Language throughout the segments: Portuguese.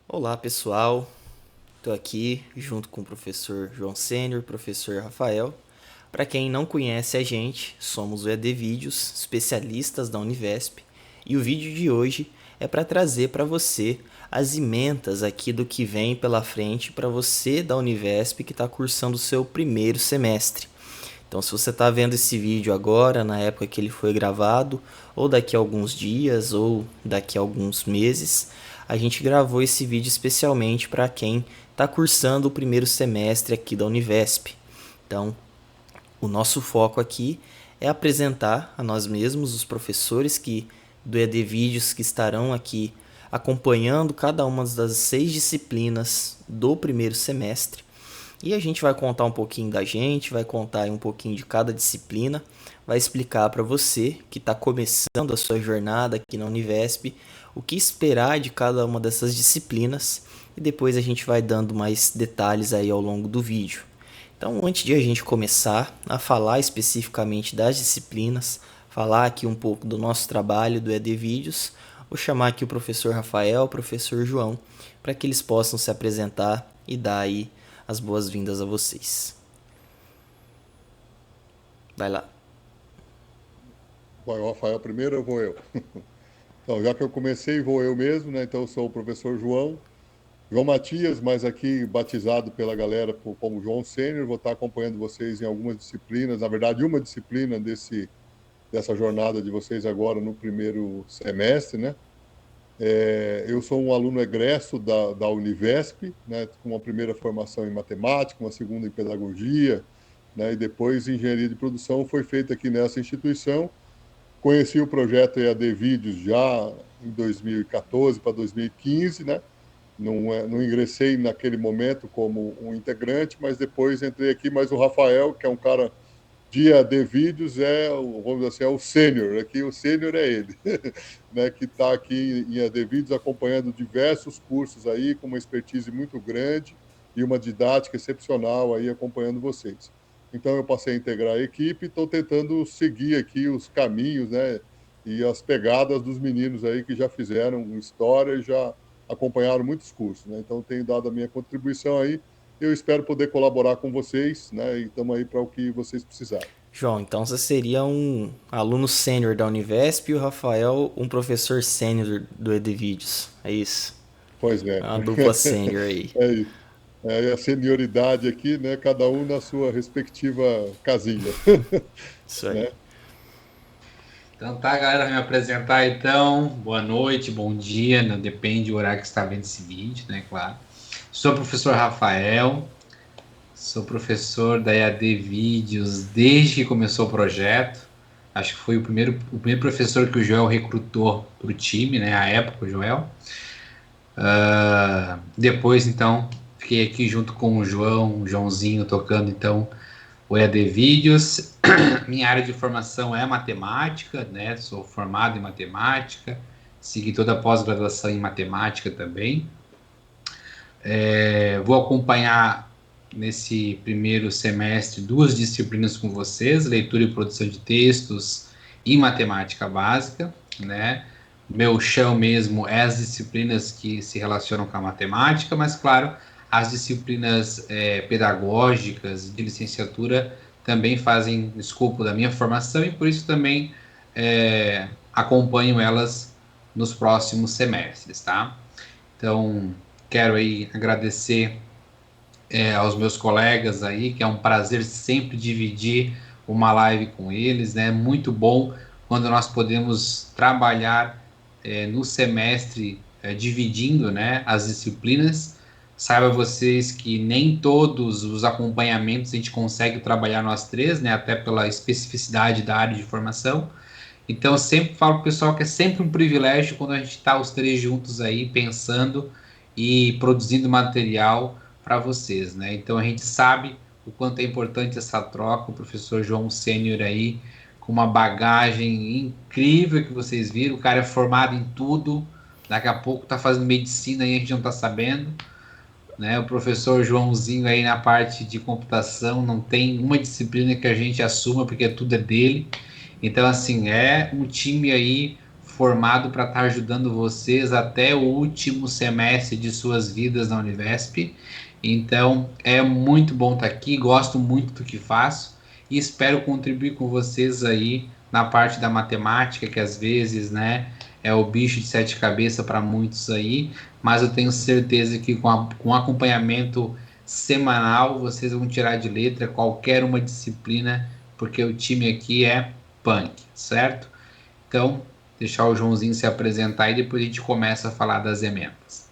Olá pessoal, estou aqui junto com o professor João Sênior, professor Rafael. Para quem não conhece a gente, somos o EAD Vídeos, especialistas da Univesp, e o vídeo de hoje é para trazer para você as ementas aqui do que vem pela frente para você da Univesp que está cursando o seu primeiro semestre. Então, se você está vendo esse vídeo agora, na época que ele foi gravado, ou daqui a alguns dias, ou daqui a alguns meses, a gente gravou esse vídeo especialmente para quem está cursando o primeiro semestre aqui da Univesp. Então, o nosso foco aqui é apresentar a nós mesmos, os professores do EAD Vídeos que estarão aqui acompanhando cada uma das 6 disciplinas do primeiro semestre. E a gente vai contar um pouquinho da gente, vai contar um pouquinho de cada disciplina, vai explicar para você que está começando a sua jornada aqui na Univesp, o que esperar de cada uma dessas disciplinas e depois a gente vai dando mais detalhes aí ao longo do vídeo. Então, antes de a gente começar a falar especificamente das disciplinas, falar aqui um pouco do nosso trabalho do EAD Vídeos, vou chamar aqui o professor Rafael, o professor João, para que eles possam se apresentar e dar aí as boas-vindas a vocês. Vai lá. Vai o Rafael primeiro ou vou eu? Então, já que eu comecei, vou eu mesmo, né? Então, eu sou o professor João Matias, mas aqui batizado pela galera como João Sênior. Vou estar acompanhando vocês em algumas disciplinas, na verdade, uma disciplina dessa jornada de vocês agora no primeiro semestre, né? Eu sou um aluno egresso da Univesp, né? Com uma primeira formação em matemática, uma segunda em pedagogia, né? E depois engenharia de produção foi feita aqui nessa instituição. Conheci o projeto EAD Vídeos já em 2014 para 2015, né? Não ingressei naquele momento como um integrante, mas depois entrei aqui. Mas o Rafael, que é um cara de EAD Vídeos, vamos dizer assim, é o sênior. Aqui o sênior é ele, né? Que está aqui em EAD Vídeos acompanhando diversos cursos aí, com uma expertise muito grande e uma didática excepcional aí acompanhando vocês. Então eu passei a integrar a equipe e estou tentando seguir aqui os caminhos, né? E as pegadas dos meninos aí que já fizeram história e já acompanharam muitos cursos, né? Então tenho dado a minha contribuição aí. Eu espero poder colaborar com vocês, né? E estamos aí para o que vocês precisarem. João, então você seria um aluno sênior da Univesp e o Rafael um professor sênior do EAD Vídeos. É isso? Pois É é. uma dupla sênior aí. É isso. É a senioridade aqui, né? Cada um na sua respectiva casinha, Isso aí. né? Então tá, galera, vou me apresentar então. Boa noite, bom dia, né? Depende do horário que você está vendo esse vídeo, né? Claro. Sou o professor Rafael, sou professor da EAD Vídeos desde que começou o projeto. Acho que foi o primeiro professor que o Joel recrutou para o time, né? À época, o Joel. Depois, então, fiquei aqui junto com o Joãozinho, tocando então o EAD Vídeos. Minha área de formação é matemática, né? Sou formado em matemática, segui toda a pós-graduação em matemática também. Vou acompanhar nesse primeiro semestre 2 disciplinas com vocês, leitura e produção de textos e matemática básica, né? Meu chão mesmo é as disciplinas que se relacionam com a matemática, mas claro, as disciplinas pedagógicas de licenciatura também fazem escopo da minha formação e por isso também acompanho elas nos próximos semestres, tá? Então, quero aí agradecer aos meus colegas aí, que é um prazer sempre dividir uma live com eles, né? Muito bom quando nós podemos trabalhar no semestre dividindo, né, as disciplinas. Saiba vocês que nem todos os acompanhamentos a gente consegue trabalhar nós três, né, até pela especificidade da área de formação. Então, eu sempre falo para o pessoal que é sempre um privilégio quando a gente está os três juntos aí pensando e produzindo material para vocês, né? Então, a gente sabe o quanto é importante essa troca. O professor João Sênior aí, com uma bagagem incrível que vocês viram, o cara é formado em tudo, daqui a pouco está fazendo medicina e a gente não está sabendo, né? O professor Joãozinho aí na parte de computação, não tem uma disciplina que a gente assuma, porque tudo é dele. Então, assim, é um time aí formado para estar ajudando vocês até o último semestre de suas vidas na Univesp. Então, é muito bom estar aqui, gosto muito do que faço e espero contribuir com vocês aí na parte da matemática, que às vezes, né, é o bicho de sete cabeças para muitos aí, mas eu tenho certeza que com acompanhamento semanal vocês vão tirar de letra qualquer uma disciplina, porque o time aqui é punk, certo? Então, deixar o Joãozinho se apresentar e depois a gente começa a falar das emendas.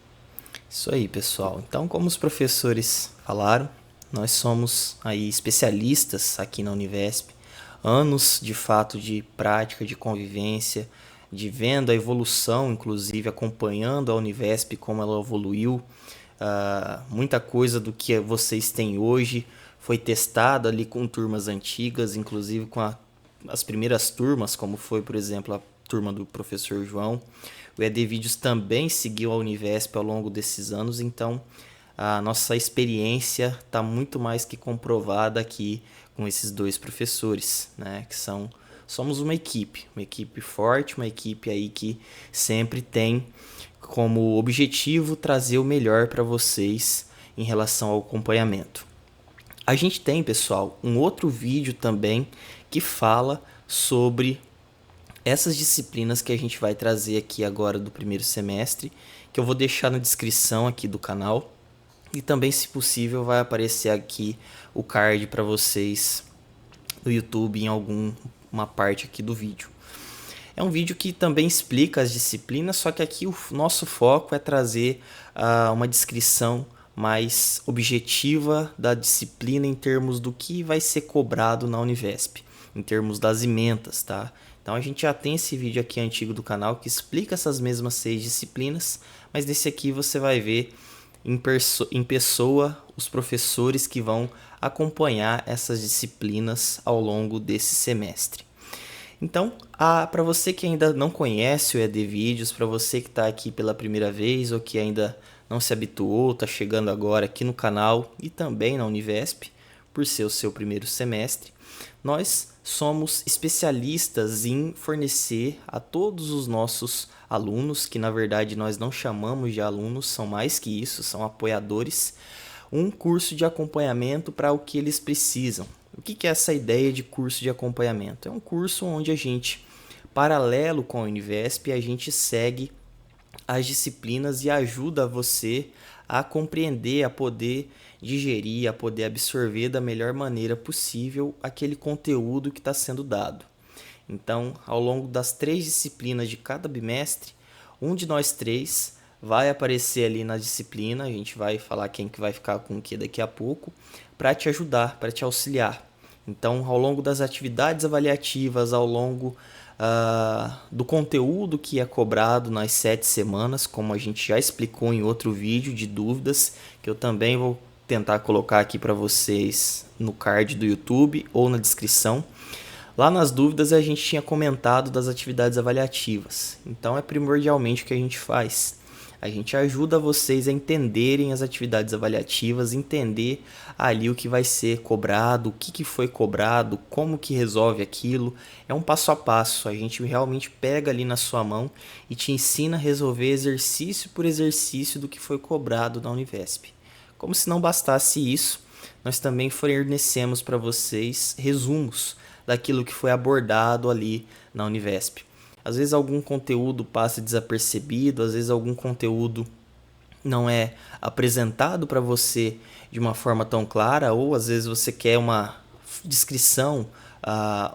Isso aí, pessoal. Então, como os professores falaram, nós somos aí especialistas aqui na Univesp, anos de fato de prática, de convivência, de vendo a evolução, inclusive acompanhando a Univesp como ela evoluiu. Muita coisa do que vocês têm hoje foi testada ali com turmas antigas, inclusive com as primeiras turmas, como foi, por exemplo, a turma do professor João. O ED Vídeos também seguiu a Univesp ao longo desses anos, então a nossa experiência está muito mais que comprovada aqui com esses dois professores, né? Que somos uma equipe forte, uma equipe aí que sempre tem como objetivo trazer o melhor para vocês em relação ao acompanhamento. A gente tem, pessoal, um outro vídeo também que fala sobre essas disciplinas que a gente vai trazer aqui agora do primeiro semestre, que eu vou deixar na descrição aqui do canal. E também, se possível, vai aparecer aqui o card para vocês no YouTube em alguma parte aqui do vídeo. É um vídeo que também explica as disciplinas, só que aqui o nosso foco é trazer uma descrição mais objetiva da disciplina em termos do que vai ser cobrado na Univesp, em termos das ementas, tá? Então a gente já tem esse vídeo aqui antigo do canal que explica essas mesmas 6 disciplinas, mas nesse aqui você vai ver em pessoa os professores que vão acompanhar essas disciplinas ao longo desse semestre. Então, para você que ainda não conhece o ED Vídeos, para você que está aqui pela primeira vez ou que ainda não se habituou, está chegando agora aqui no canal e também na Univesp, por ser o seu primeiro semestre, nós somos especialistas em fornecer a todos os nossos alunos, que na verdade nós não chamamos de alunos, são mais que isso, são apoiadores, um curso de acompanhamento para o que eles precisam. O que é essa ideia de curso de acompanhamento? É um curso onde a gente, paralelo com a Univesp, a gente segue as disciplinas e ajuda você a compreender, a poder digerir, a poder absorver da melhor maneira possível aquele conteúdo que está sendo dado. Então, ao longo das 3 disciplinas de cada bimestre, um de nós 3 vai aparecer ali na disciplina, a gente vai falar quem que vai ficar com o que daqui a pouco, para te ajudar, para te auxiliar. Então, ao longo das atividades avaliativas, ao longo do conteúdo que é cobrado nas 7 semanas, como a gente já explicou em outro vídeo de dúvidas, que eu também vou tentar colocar aqui para vocês no card do YouTube ou na descrição. Lá nas dúvidas a gente tinha comentado das atividades avaliativas, então é primordialmente o que a gente faz. A gente ajuda vocês a entenderem as atividades avaliativas, entender ali o que vai ser cobrado, o que foi cobrado, como que resolve aquilo. É um passo a passo, a gente realmente pega ali na sua mão e te ensina a resolver exercício por exercício do que foi cobrado na Univesp. Como se não bastasse isso, nós também fornecemos para vocês resumos daquilo que foi abordado ali na Univesp. Às vezes algum conteúdo passa desapercebido, às vezes algum conteúdo não é apresentado para você de uma forma tão clara, ou às vezes você quer uma descrição,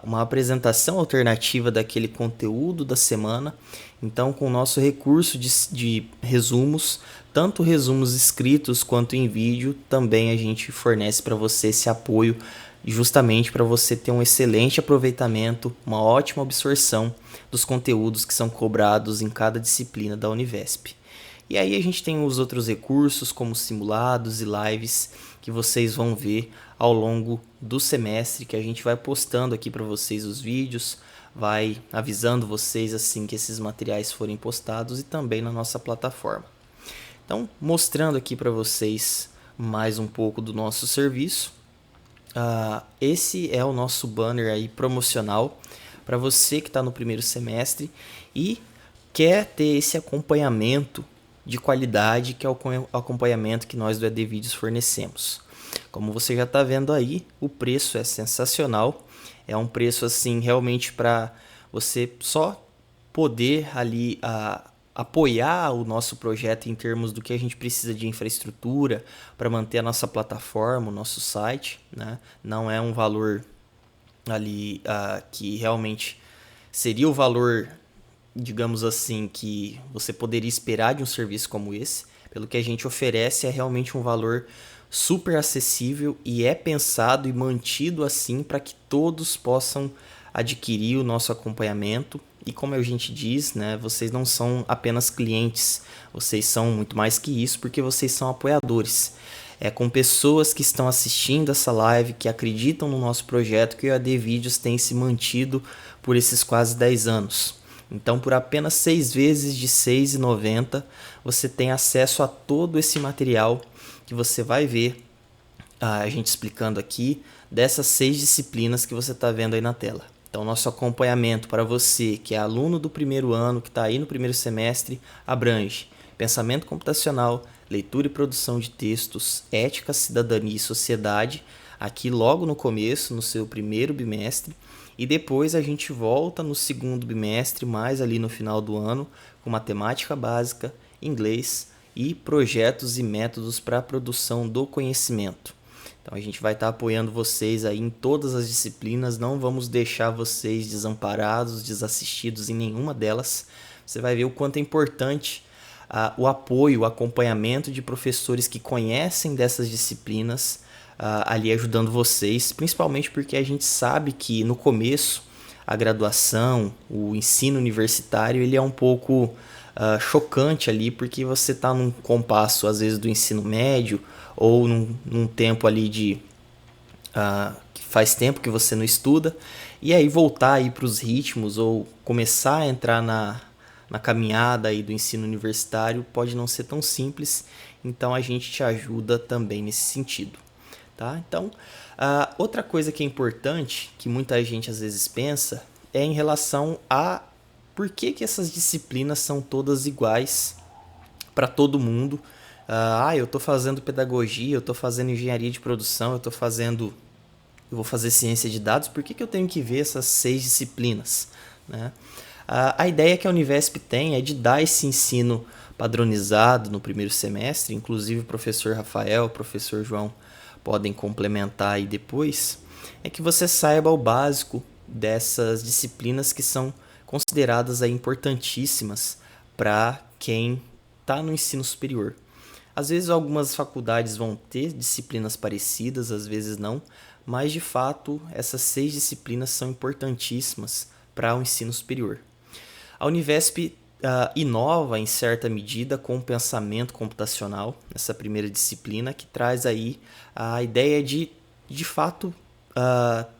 uma apresentação alternativa daquele conteúdo da semana. Então, com o nosso recurso de resumos, tanto resumos escritos quanto em vídeo, também a gente fornece para você esse apoio, justamente para você ter um excelente aproveitamento, uma ótima absorção dos conteúdos que são cobrados em cada disciplina da Univesp. E aí a gente tem os outros recursos, como simulados e lives, que vocês vão ver ao longo do semestre, que a gente vai postando aqui para vocês os vídeos, vai avisando vocês assim que esses materiais forem postados e também na nossa plataforma. Então, mostrando aqui para vocês mais um pouco do nosso serviço. Esse é o nosso banner aí promocional para você que está no primeiro semestre e quer ter esse acompanhamento de qualidade, que é o acompanhamento que nós do ED Vídeos fornecemos. Como você já está vendo aí, o preço é sensacional. É um preço assim realmente para você só poder ali apoiar o nosso projeto em termos do que a gente precisa de infraestrutura para manter a nossa plataforma, o nosso site, né? Não é um valor ali que realmente seria o valor, digamos assim, que você poderia esperar de um serviço como esse. Pelo que a gente oferece, é realmente um valor super acessível e é pensado e mantido assim para que todos possam adquirir o nosso acompanhamento. E como a gente diz, né, vocês não são apenas clientes, vocês são muito mais que isso, porque vocês são apoiadores. É com pessoas que estão assistindo essa live, que acreditam no nosso projeto, que o EAD Vídeos tem se mantido por esses quase 10 anos. Então, por apenas 6 vezes de R$ 6,90, você tem acesso a todo esse material que você vai ver a gente explicando aqui dessas 6 disciplinas que você está vendo aí na tela. Então, nosso acompanhamento para você que é aluno do primeiro ano, que está aí no primeiro semestre, abrange pensamento computacional, leitura e produção de textos, ética, cidadania e sociedade, aqui logo no começo, no seu primeiro bimestre, e depois a gente volta no segundo bimestre, mais ali no final do ano, com matemática básica, inglês e projetos e métodos para a produção do conhecimento. Então a gente vai estar apoiando vocês aí em todas as disciplinas, não vamos deixar vocês desamparados, desassistidos em nenhuma delas. Você vai ver o quanto é importante o apoio, o acompanhamento de professores que conhecem dessas disciplinas ali ajudando vocês, principalmente porque a gente sabe que no começo a graduação, o ensino universitário, ele é um pouco chocante ali, porque você está num compasso às vezes do ensino médio ou num tempo ali que faz tempo que você não estuda, e aí voltar aí para os ritmos ou começar a entrar na caminhada aí do ensino universitário pode não ser tão simples, então a gente te ajuda também nesse sentido. Tá? Então, outra coisa que é importante, que muita gente às vezes pensa, é em relação a por que essas disciplinas são todas iguais para todo mundo. Eu estou fazendo pedagogia, eu estou fazendo engenharia de produção, eu vou fazer ciência de dados, por que eu tenho que ver essas 6 disciplinas? Né? A ideia que a Univesp tem é de dar esse ensino padronizado no primeiro semestre, inclusive o professor Rafael, o professor João podem complementar aí depois, é que você saiba o básico dessas disciplinas que são consideradas aí importantíssimas para quem está no ensino superior. Às vezes algumas faculdades vão ter disciplinas parecidas, às vezes não, mas de fato essas 6 disciplinas são importantíssimas para o ensino superior. A Univesp inova em certa medida com o pensamento computacional, essa primeira disciplina, que traz aí a ideia de fato,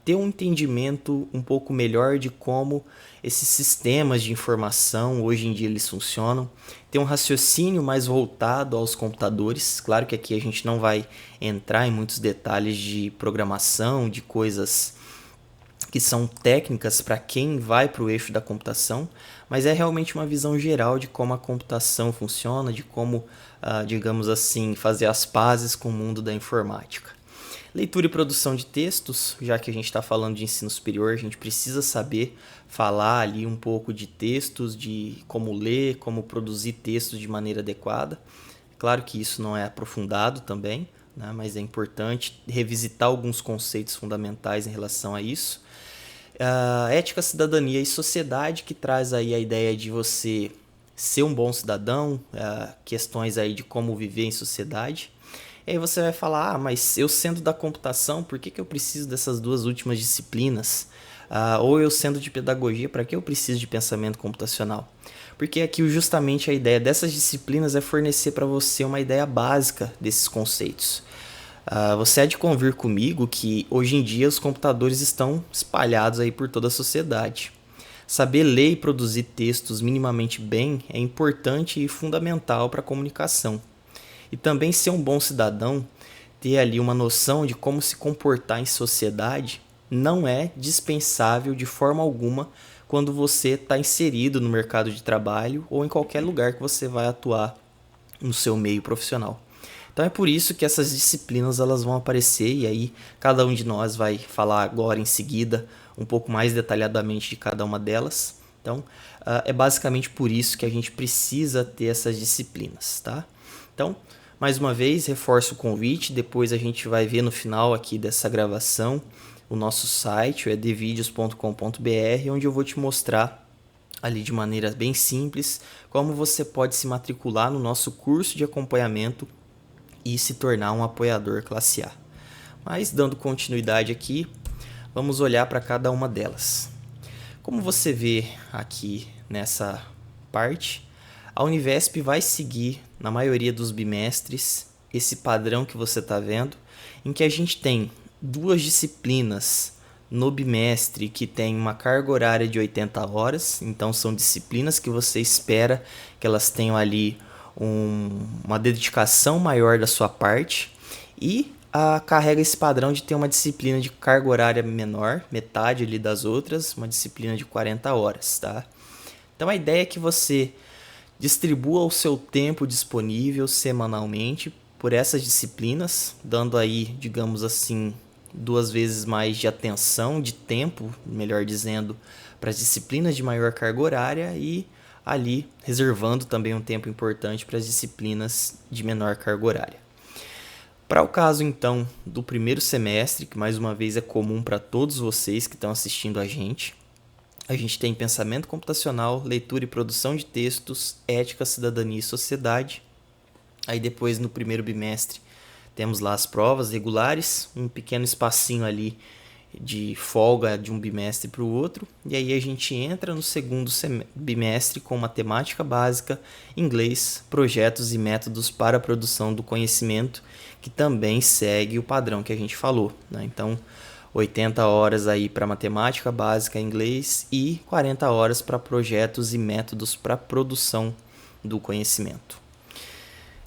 ter um entendimento um pouco melhor de como esses sistemas de informação hoje em dia eles funcionam, ter um raciocínio mais voltado aos computadores. Claro que aqui a gente não vai entrar em muitos detalhes de programação, de coisas que são técnicas para quem vai para o eixo da computação, mas é realmente uma visão geral de como a computação funciona, de como, digamos assim, fazer as pazes com o mundo da informática. Leitura e produção de textos, já que a gente está falando de ensino superior, a gente precisa saber falar ali um pouco de textos, de como ler, como produzir textos de maneira adequada. Claro que isso não é aprofundado também, né, mas é importante revisitar alguns conceitos fundamentais em relação a isso. Ética, cidadania e sociedade, que traz aí a ideia de você ser um bom cidadão, questões aí de como viver em sociedade. E aí você vai falar, mas eu sendo da computação, por que eu preciso dessas 2 últimas disciplinas? Ou eu sendo de pedagogia, para que eu preciso de pensamento computacional? Porque aqui justamente a ideia dessas disciplinas é fornecer para você uma ideia básica desses conceitos. Você há de convir comigo que hoje em dia os computadores estão espalhados aí por toda a sociedade. Saber ler e produzir textos minimamente bem é importante e fundamental para a comunicação. E também ser um bom cidadão, ter ali uma noção de como se comportar em sociedade, não é dispensável de forma alguma quando você está inserido no mercado de trabalho ou em qualquer lugar que você vai atuar no seu meio profissional. Então é por isso que essas disciplinas elas vão aparecer, e aí cada um de nós vai falar agora em seguida um pouco mais detalhadamente de cada uma delas. Então é basicamente por isso que a gente precisa ter essas disciplinas, tá? Então, mais uma vez, reforço o convite, depois a gente vai ver no final aqui dessa gravação o nosso site, o edvideos.com.br, onde eu vou te mostrar ali de maneira bem simples como você pode se matricular no nosso curso de acompanhamento e se tornar um apoiador classe A. Mas dando continuidade aqui, vamos olhar para cada uma delas. Como você vê aqui nessa parte, a Univesp vai seguir, na maioria dos bimestres, esse padrão que você está vendo, em que a gente tem 2 disciplinas no bimestre que tem uma carga horária de 80 horas, então são disciplinas que você espera que elas tenham ali uma dedicação maior da sua parte, e carrega esse padrão de ter uma disciplina de carga horária menor, metade ali das outras, uma disciplina de 40 horas, tá? Então a ideia é que você distribua o seu tempo disponível semanalmente por essas disciplinas, dando aí, digamos assim, 2 vezes mais de atenção, de tempo, melhor dizendo, para as disciplinas de maior carga horária, e ali reservando também um tempo importante para as disciplinas de menor carga horária. Para o caso então do primeiro semestre, que mais uma vez é comum para todos vocês que estão assistindo a gente tem pensamento computacional, leitura e produção de textos, ética, cidadania e sociedade. Aí depois no primeiro bimestre temos lá as provas regulares, um pequeno espacinho ali de folga de um bimestre para o outro, e aí a gente entra no segundo bimestre com matemática básica, inglês, projetos e métodos para a produção do conhecimento, que também segue o padrão que a gente falou, né? Então 80 horas aí para matemática básica, inglês, e 40 horas para projetos e métodos para produção do conhecimento.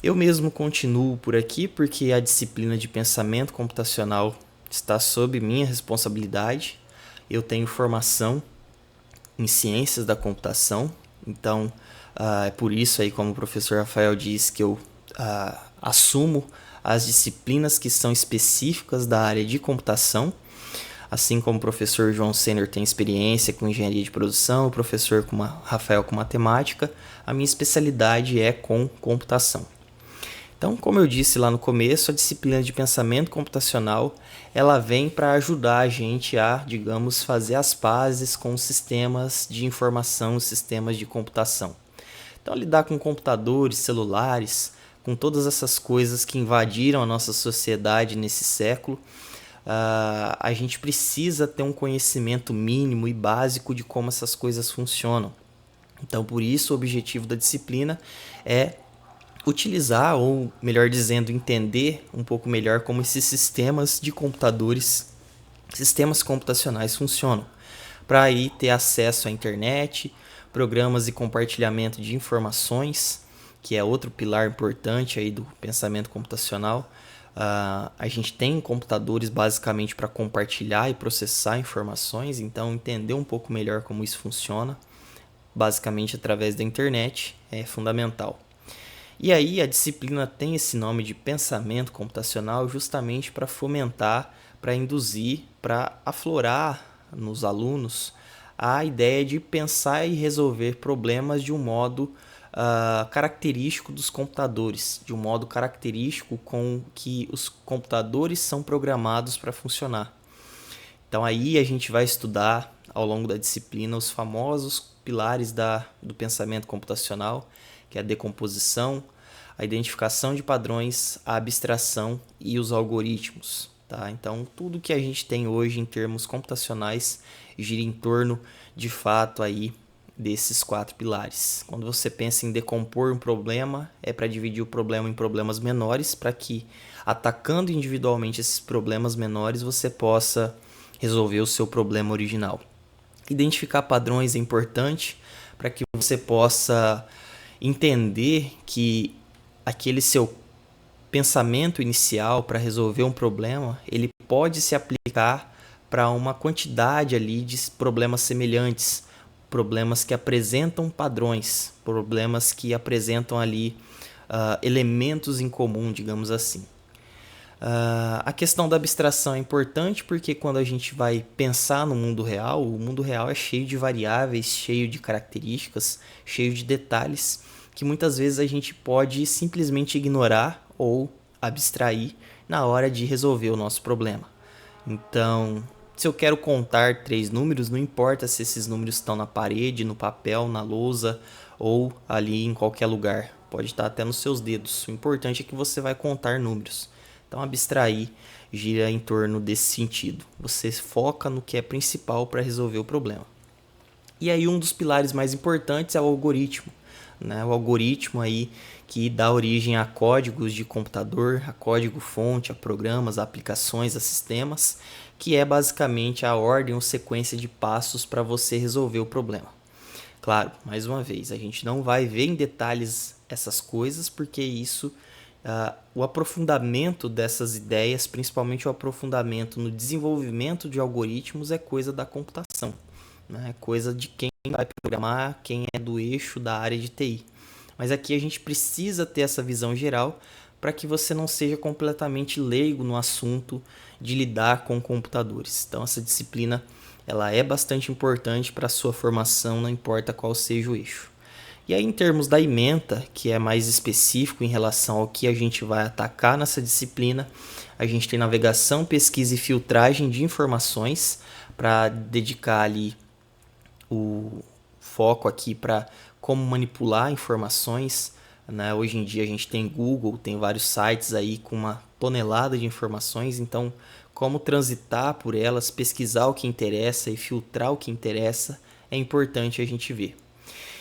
Eu mesmo continuo por aqui porque a disciplina de pensamento computacional está sob minha responsabilidade. Eu tenho formação em ciências da computação, então é por isso aí, como o professor Rafael disse, que eu assumo as disciplinas que são específicas da área de computação. Assim como o professor João Sênior tem experiência com engenharia de produção, o professor Rafael com matemática, a minha especialidade é com computação. Então, como eu disse lá no começo, a disciplina de pensamento computacional, ela vem para ajudar a gente a, digamos, fazer as pazes com os sistemas de informação, os sistemas de computação. Então, lidar com computadores, celulares, com todas essas coisas que invadiram a nossa sociedade nesse século, a gente precisa ter um conhecimento mínimo e básico de como essas coisas funcionam. Então, por isso, o objetivo da disciplina é utilizar, ou melhor dizendo, entender um pouco melhor como esses sistemas de computadores, sistemas computacionais funcionam, para aí ter acesso à internet, programas e compartilhamento de informações, que é outro pilar importante aí do pensamento computacional. A gente tem computadores basicamente para compartilhar e processar informações, então entender um pouco melhor como isso funciona, basicamente através da internet, é fundamental. E aí a disciplina tem esse nome de pensamento computacional justamente para fomentar, para induzir, para aflorar nos alunos a ideia de pensar e resolver problemas de um modo característico dos computadores, de um modo característico com que os computadores são programados para funcionar. Então aí a gente vai estudar ao longo da disciplina os famosos pilares do pensamento computacional, que é a decomposição, a identificação de padrões, a abstração e os algoritmos. Tá? Então tudo que a gente tem hoje em termos computacionais gira em torno, de fato, aí desses 4 pilares. Quando você pensa em decompor um problema, é para dividir o problema em problemas menores, para que, atacando individualmente esses problemas menores, você possa resolver o seu problema original. Identificar padrões é importante para que você possa entender que aquele seu pensamento inicial para resolver um problema, ele pode se aplicar para uma quantidade ali de problemas semelhantes. problemas que apresentam padrões, problemas que apresentam ali elementos em comum, digamos assim. A questão da abstração é importante porque quando a gente vai pensar no mundo real, o mundo real é cheio de variáveis, cheio de características, cheio de detalhes que muitas vezes a gente pode simplesmente ignorar ou abstrair na hora de resolver o nosso problema. Então, se eu quero contar 3 números, não importa se esses números estão na parede, no papel, na lousa ou ali em qualquer lugar. Pode estar até nos seus dedos. O importante é que você vai contar números. Então, abstrair gira em torno desse sentido. Você foca no que é principal para resolver o problema. E aí um dos pilares mais importantes é o algoritmo, né? O algoritmo aí que dá origem a códigos de computador, a código-fonte, a programas, a aplicações, a sistemas, que é basicamente a ordem ou sequência de passos para você resolver o problema. Claro, mais uma vez, a gente não vai ver em detalhes essas coisas, porque isso, o aprofundamento dessas ideias, principalmente o aprofundamento no desenvolvimento de algoritmos, é coisa da computação, né? É coisa de quem vai programar, quem é do eixo da área de TI. Mas aqui a gente precisa ter essa visão geral para que você não seja completamente leigo no assunto de lidar com computadores. Então essa disciplina ela é bastante importante para a sua formação, não importa qual seja o eixo. E aí em termos da ementa, que é mais específico em relação ao que a gente vai atacar nessa disciplina, a gente tem navegação, pesquisa e filtragem de informações para dedicar ali o foco aqui para como manipular informações, né? Hoje em dia a gente tem Google, tem vários sites aí com uma tonelada de informações, então como transitar por elas, pesquisar o que interessa e filtrar o que interessa é importante a gente ver.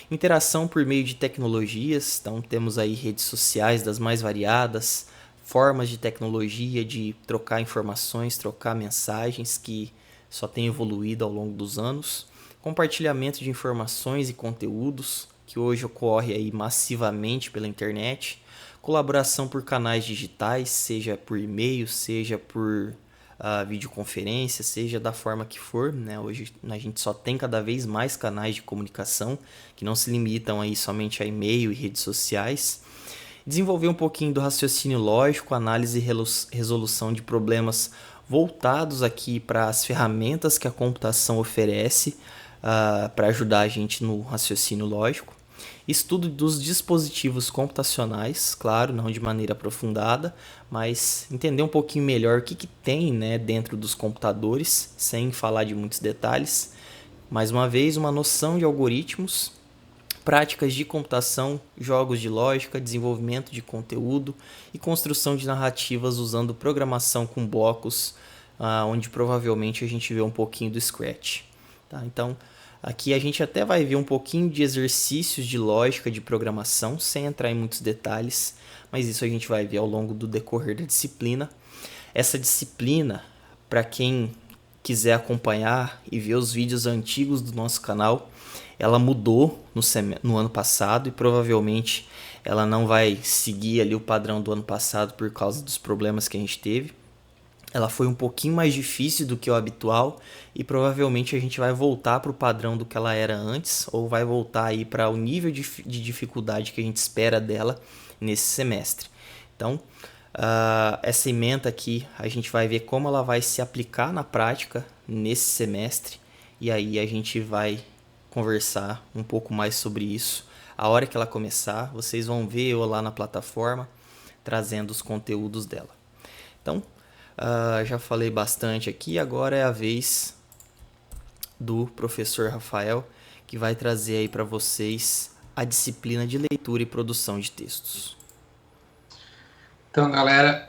Interação por meio de tecnologias, então temos aí redes sociais das mais variadas, formas de tecnologia de trocar informações, trocar mensagens que só tem evoluído ao longo dos anos. Compartilhamento de informações e conteúdos, que hoje ocorre aí massivamente pela internet. Colaboração por canais digitais, seja por e-mail, seja por videoconferência, seja da forma que for, né? Hoje a gente só tem cada vez mais canais de comunicação que não se limitam aí somente a e-mail e redes sociais. Desenvolver um pouquinho do raciocínio lógico, análise e resolução de problemas voltados aqui para as ferramentas que a computação oferece para ajudar a gente no raciocínio lógico. Estudo dos dispositivos computacionais, claro, não de maneira aprofundada, mas entender um pouquinho melhor o que tem, né, dentro dos computadores, sem falar de muitos detalhes. Mais uma vez, uma noção de algoritmos, práticas de computação, jogos de lógica, desenvolvimento de conteúdo e construção de narrativas usando programação com blocos, onde provavelmente a gente vê um pouquinho do Scratch. Tá? Então, aqui a gente até vai ver um pouquinho de exercícios de lógica de programação, sem entrar em muitos detalhes, mas isso a gente vai ver ao longo do decorrer da disciplina. Essa disciplina, para quem quiser acompanhar e ver os vídeos antigos do nosso canal, ela mudou no ano passado e provavelmente ela não vai seguir ali o padrão do ano passado por causa dos problemas que a gente teve. Ela foi um pouquinho mais difícil do que o habitual e provavelmente a gente vai voltar para o padrão do que ela era antes ou vai voltar aí para o nível de dificuldade que a gente espera dela nesse semestre. Então, essa ementa aqui a gente vai ver como ela vai se aplicar na prática nesse semestre e aí a gente vai conversar um pouco mais sobre isso. A hora que ela começar, vocês vão ver eu lá na plataforma trazendo os conteúdos dela. Então, já falei bastante aqui, agora é a vez do professor Rafael, que vai trazer aí para vocês a disciplina de leitura e produção de textos. Então, galera,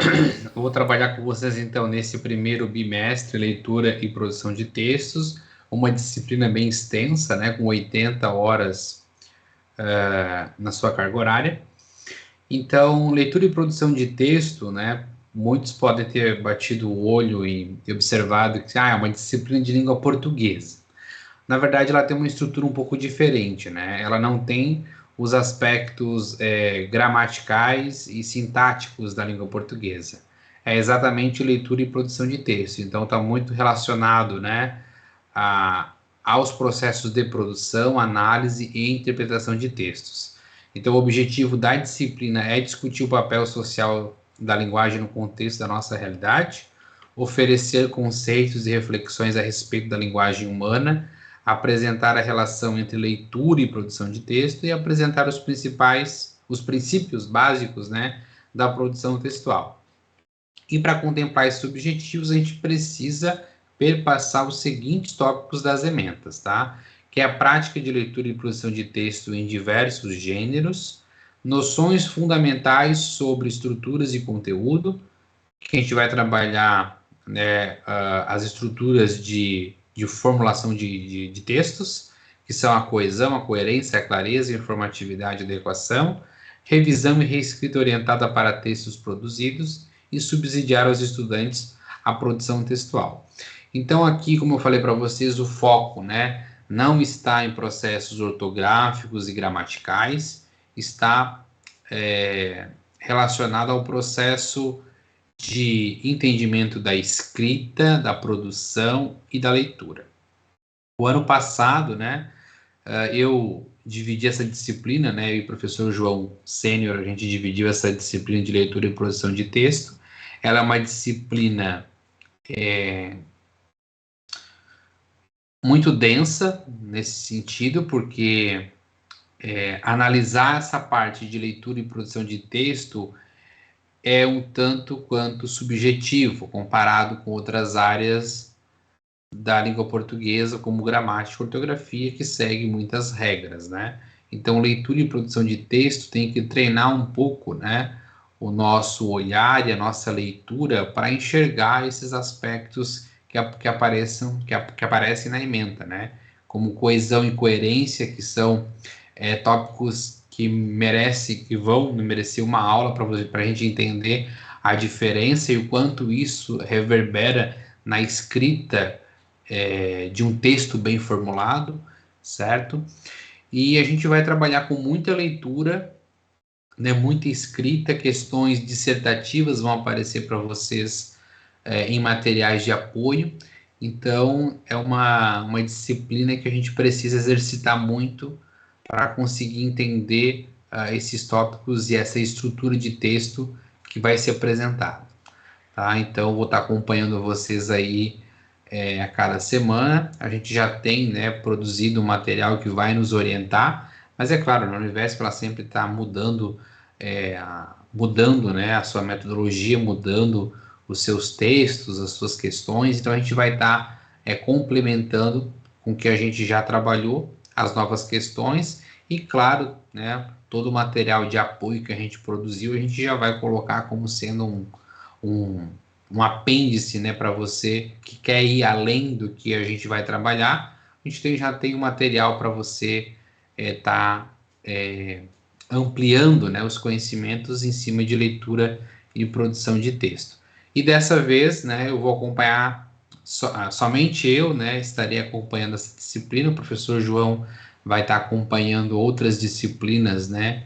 eu vou trabalhar com vocês então nesse primeiro bimestre, leitura e produção de textos, uma disciplina bem extensa, né, com 80 horas na sua carga horária. Então, leitura e produção de texto, né, muitos podem ter batido o olho e observado que é uma disciplina de língua portuguesa. Na verdade, ela tem uma estrutura um pouco diferente, né? Ela não tem os aspectos gramaticais e sintáticos da língua portuguesa. É exatamente leitura e produção de texto. Então, está muito relacionado, né, aos processos de produção, análise e interpretação de textos. Então, o objetivo da disciplina é discutir o papel social da linguagem no contexto da nossa realidade, oferecer conceitos e reflexões a respeito da linguagem humana, apresentar a relação entre leitura e produção de texto e apresentar os princípios básicos, né, da produção textual. E para contemplar esses objetivos, a gente precisa perpassar os seguintes tópicos das ementas, tá? Que é a prática de leitura e produção de texto em diversos gêneros, noções fundamentais sobre estruturas e conteúdo, que a gente vai trabalhar, né, as estruturas de formulação de textos, que são a coesão, a coerência, a clareza, a informatividade e adequação, revisão e reescrita orientada para textos produzidos e subsidiar aos estudantes a produção textual. Então, aqui, como eu falei para vocês, o foco, né, não está em processos ortográficos e gramaticais, está relacionado ao processo de entendimento da escrita, da produção e da leitura. O ano passado, né, eu dividi essa disciplina, né, eu e o professor João Sênior, a gente dividiu essa disciplina de leitura e produção de texto. Ela é uma disciplina muito densa nesse sentido, porque analisar essa parte de leitura e produção de texto é um tanto quanto subjetivo, comparado com outras áreas da língua portuguesa, como gramática e ortografia, que segue muitas regras, né? Então, leitura e produção de texto tem que treinar um pouco, né, o nosso olhar e a nossa leitura para enxergar esses aspectos que aparecem na ementa, né? Como coesão e coerência, que são tópicos que vão merecer uma aula para a gente entender a diferença e o quanto isso reverbera na escrita de um texto bem formulado, certo? E a gente vai trabalhar com muita leitura, né, muita escrita, questões dissertativas vão aparecer para vocês em materiais de apoio. Então, é uma disciplina que a gente precisa exercitar muito para conseguir entender esses tópicos e essa estrutura de texto que vai ser apresentada. Tá? Então, vou estar acompanhando vocês aí a cada semana. A gente já tem, né, produzido um material que vai nos orientar, mas é claro, na Univesp ela sempre está mudando, né, a sua metodologia, mudando os seus textos, as suas questões, então a gente vai estar complementando com o que a gente já trabalhou, as novas questões, e claro, né, todo o material de apoio que a gente produziu, a gente já vai colocar como sendo um apêndice, né, para você que quer ir além do que a gente vai trabalhar. A gente já tem um material para você estar ampliando, né, os conhecimentos em cima de leitura e produção de texto. E dessa vez, né, eu vou acompanhar, somente eu, né, estarei acompanhando essa disciplina. O professor João vai estar acompanhando outras disciplinas, né,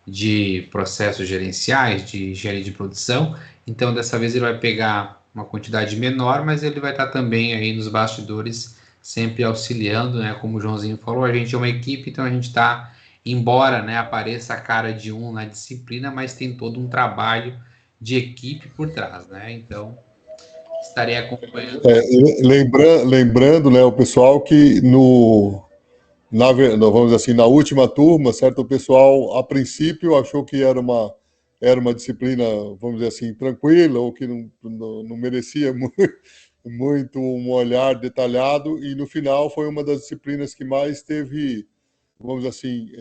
de processos gerenciais, de engenharia de produção. Então, dessa vez ele vai pegar uma quantidade menor, mas ele vai estar também aí nos bastidores, sempre auxiliando, né? Como o Joãozinho falou, a gente é uma equipe, então a gente está, embora, né, apareça a cara de um na disciplina, mas tem todo um trabalho de equipe por trás, né? Então, estarei acompanhando. Lembrando, né, o pessoal que vamos dizer assim, na última turma, certo? O pessoal, a princípio, achou que era uma disciplina, vamos dizer assim, tranquila, ou que não merecia muito um olhar detalhado, e no final foi uma das disciplinas que mais teve, vamos dizer assim,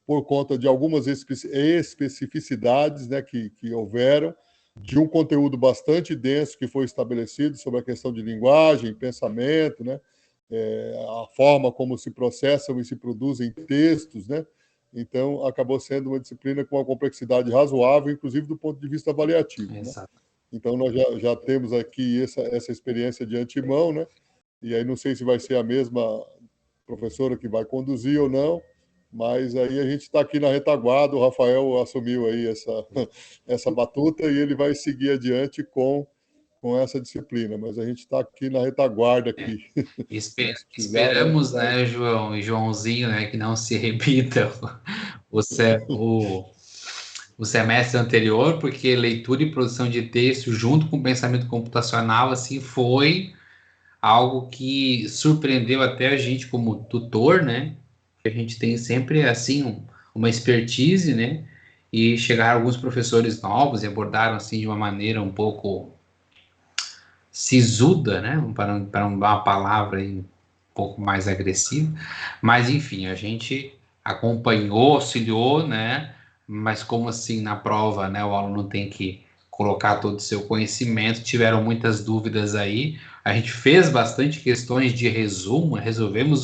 por conta de algumas especificidades, né, que houveram, de um conteúdo bastante denso que foi estabelecido sobre a questão de linguagem, pensamento, né? A forma como se processam e se produzem textos, né? Então, acabou sendo uma disciplina com uma complexidade razoável, inclusive do ponto de vista avaliativo. Né? Então, nós já temos aqui essa experiência de antemão, né? E aí não sei se vai ser a mesma professora que vai conduzir ou não, mas aí a gente está aqui na retaguarda, o Rafael assumiu aí essa batuta e ele vai seguir adiante com com essa disciplina, mas a gente está aqui na retaguarda aqui. Esperamos, né, João e Joãozinho, né, que não se repita o semestre anterior, porque leitura e produção de texto junto com pensamento computacional, assim, foi algo que surpreendeu até a gente como tutor, né? A gente tem sempre, assim, uma expertise, né? E chegaram alguns professores novos e abordaram, assim, de uma maneira um pouco sisuda, né? Para não dar uma palavra aí um pouco mais agressiva. Mas, enfim, a gente acompanhou, auxiliou, né? Mas como assim na prova, né? O aluno tem que colocar todo o seu conhecimento, tiveram muitas dúvidas aí. A gente fez bastante questões de resumo, resolvemos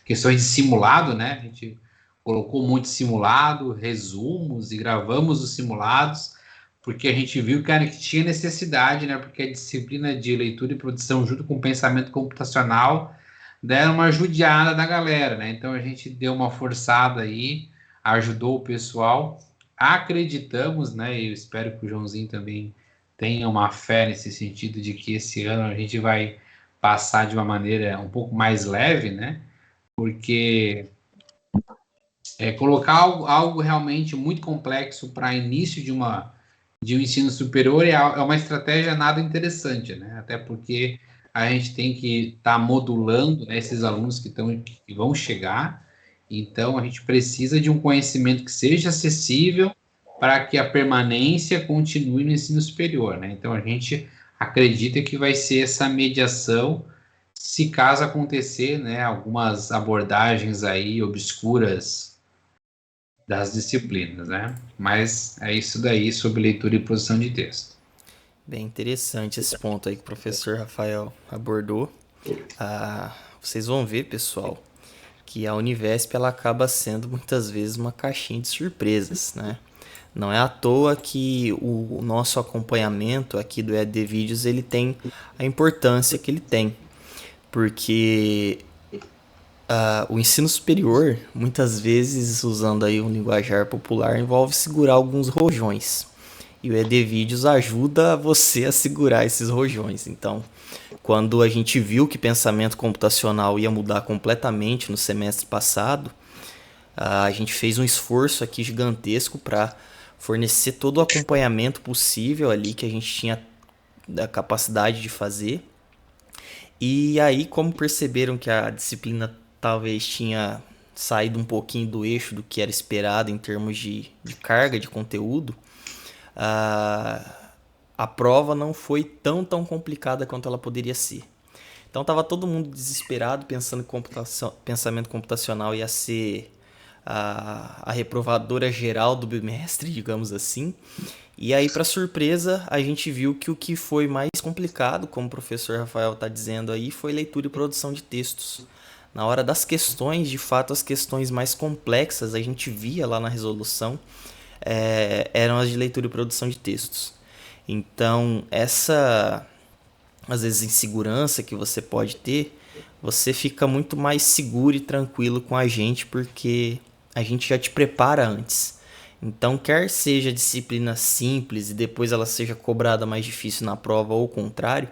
questões de simulado, né? A gente colocou muito simulado, resumos e gravamos os simulados porque a gente viu, cara, que tinha necessidade, né? Porque a disciplina de leitura e produção junto com o pensamento computacional deram uma judiada na galera, né? Então a gente deu uma forçada aí, ajudou o pessoal, acreditamos, né? E eu espero que o Joãozinho também tenha uma fé nesse sentido de que esse ano a gente vai passar de uma maneira um pouco mais leve, né? Porque colocar algo realmente muito complexo para início de um ensino superior é uma estratégia nada interessante, né? Até porque a gente tem que estar modulando, né, esses alunos que vão chegar, então a gente precisa de um conhecimento que seja acessível para que a permanência continue no ensino superior, né? Então a gente acredita que vai ser essa mediação, se caso acontecer, né, algumas abordagens aí obscuras das disciplinas, né? Mas é isso daí sobre leitura e produção de texto. Bem interessante esse ponto aí que o professor Rafael abordou. Vocês vão ver, pessoal, que a Univesp ela acaba sendo muitas vezes uma caixinha de surpresas, né? Não é à toa que o nosso acompanhamento aqui do EAD Vídeos ele tem a importância que ele tem, porque o ensino superior, muitas vezes, usando aí um linguajar popular, envolve segurar alguns rojões. E o ED Vídeos ajuda você a segurar esses rojões. Então, quando a gente viu que pensamento computacional ia mudar completamente no semestre passado, a gente fez um esforço aqui gigantesco para fornecer todo o acompanhamento possível ali que a gente tinha a capacidade de fazer. E aí, como perceberam que a disciplina talvez tinha saído um pouquinho do eixo do que era esperado em termos de carga de conteúdo, a prova não foi tão complicada quanto ela poderia ser. Então estava todo mundo desesperado, pensando que pensamento computacional ia ser a reprovadora geral do bimestre, digamos assim. E aí, para surpresa, a gente viu que o que foi mais complicado, como o professor Rafael está dizendo aí, foi leitura e produção de textos. Na hora das questões, de fato, as questões mais complexas, a gente via lá na resolução, eram as de leitura e produção de textos. Então, essa, às vezes, insegurança que você pode ter, você fica muito mais seguro e tranquilo com a gente, porque a gente já te prepara antes. Então, quer seja disciplina simples e depois ela seja cobrada mais difícil na prova ou o contrário,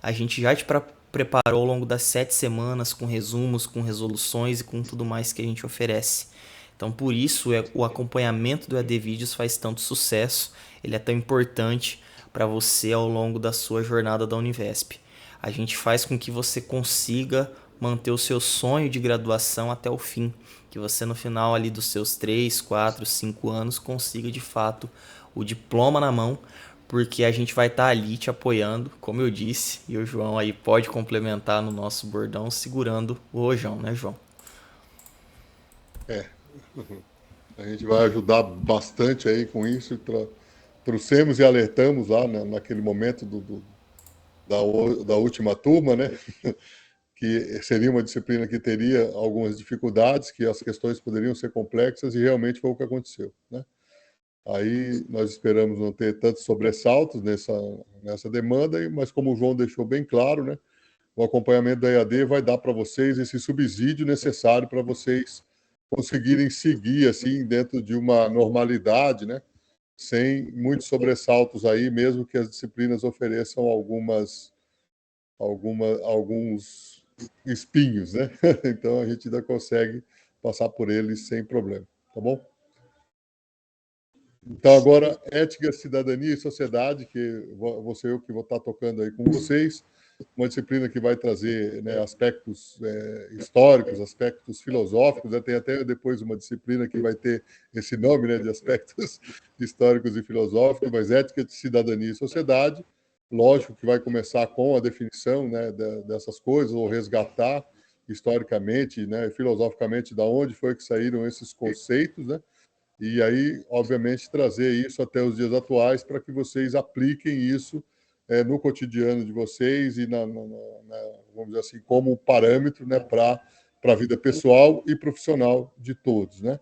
a gente já te preparou ao longo das 7 semanas com resumos, com resoluções e com tudo mais que a gente oferece. Então, por isso, o acompanhamento do EAD Vídeos faz tanto sucesso, ele é tão importante para você ao longo da sua jornada da Univesp. A gente faz com que você consiga manter o seu sonho de graduação até o fim, que você no final ali dos seus 3, 4, 5 anos consiga de fato o diploma na mão, porque a gente vai estar ali te apoiando, como eu disse, e o João aí pode complementar no nosso bordão segurando o rojão, né, João? A gente vai ajudar bastante aí com isso. Trouxemos e alertamos lá naquele momento da última turma, né? Que seria uma disciplina que teria algumas dificuldades, que as questões poderiam ser complexas, e realmente foi o que aconteceu, né? Aí nós esperamos não ter tantos sobressaltos nessa demanda, mas como o João deixou bem claro, né, o acompanhamento da EAD vai dar para vocês esse subsídio necessário para vocês conseguirem seguir assim dentro de uma normalidade, né, sem muitos sobressaltos aí, mesmo que as disciplinas ofereçam alguns espinhos, né? Então a gente ainda consegue passar por eles sem problema, tá bom? Então agora, ética, cidadania e sociedade, que vou ser eu que vou estar tocando aí com vocês, uma disciplina que vai trazer, né, aspectos históricos, aspectos filosóficos, né? Tem até depois uma disciplina que vai ter esse nome, né, de aspectos históricos e filosóficos, mas ética, cidadania e sociedade, lógico que vai começar com a definição, né, dessas coisas, ou resgatar historicamente, né, filosoficamente, da onde foi que saíram esses conceitos, né? E aí, obviamente, trazer isso até os dias atuais para que vocês apliquem isso no cotidiano de vocês e, vamos dizer assim, como parâmetro, né, para a vida pessoal e profissional de todos, né?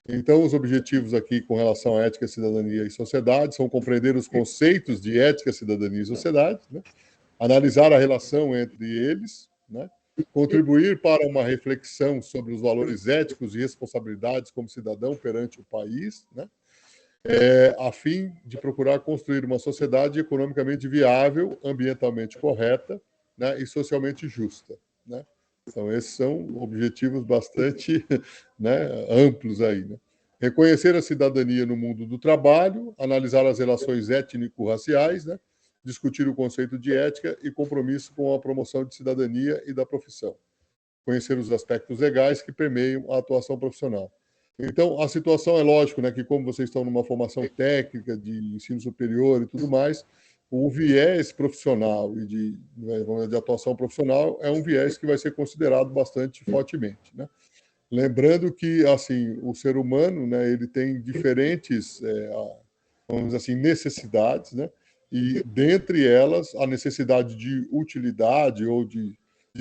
Então, os objetivos aqui com relação à ética, cidadania e sociedade são compreender os conceitos de ética, cidadania e sociedade, né? Analisar a relação entre eles, né? Contribuir para uma reflexão sobre os valores éticos e responsabilidades como cidadão perante o país, né? A fim de procurar construir uma sociedade economicamente viável, ambientalmente correta, né? E socialmente justa, né? Então, esses são objetivos bastante, né, amplos aí, né? Reconhecer a cidadania no mundo do trabalho, analisar as relações étnico-raciais, né? Discutir o conceito de ética e compromisso com a promoção de cidadania e da profissão. Conhecer os aspectos legais que permeiam a atuação profissional. Então, a situação é lógico, né, que como vocês estão numa formação técnica de ensino superior e tudo mais, o viés profissional e de atuação profissional é um viés que vai ser considerado bastante fortemente, né? Lembrando que, assim, o ser humano, né, ele tem diferentes, vamos dizer assim, necessidades, né? E dentre elas, a necessidade de utilidade ou de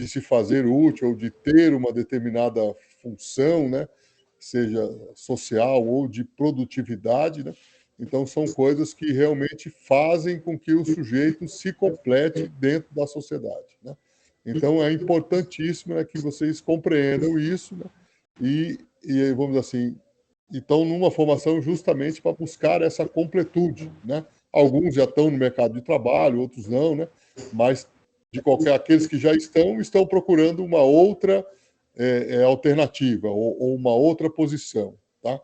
se fazer útil ou de ter uma determinada função, né? Seja social ou de produtividade, né? Então, são coisas que realmente fazem com que o sujeito se complete dentro da sociedade, né? Então, é importantíssimo, né, que vocês compreendam isso, né? Vamos dizer assim, estão numa formação justamente para buscar essa completude, né? Alguns já estão no mercado de trabalho, outros não, né? Mas aqueles que já estão procurando uma outra alternativa ou uma outra posição, tá?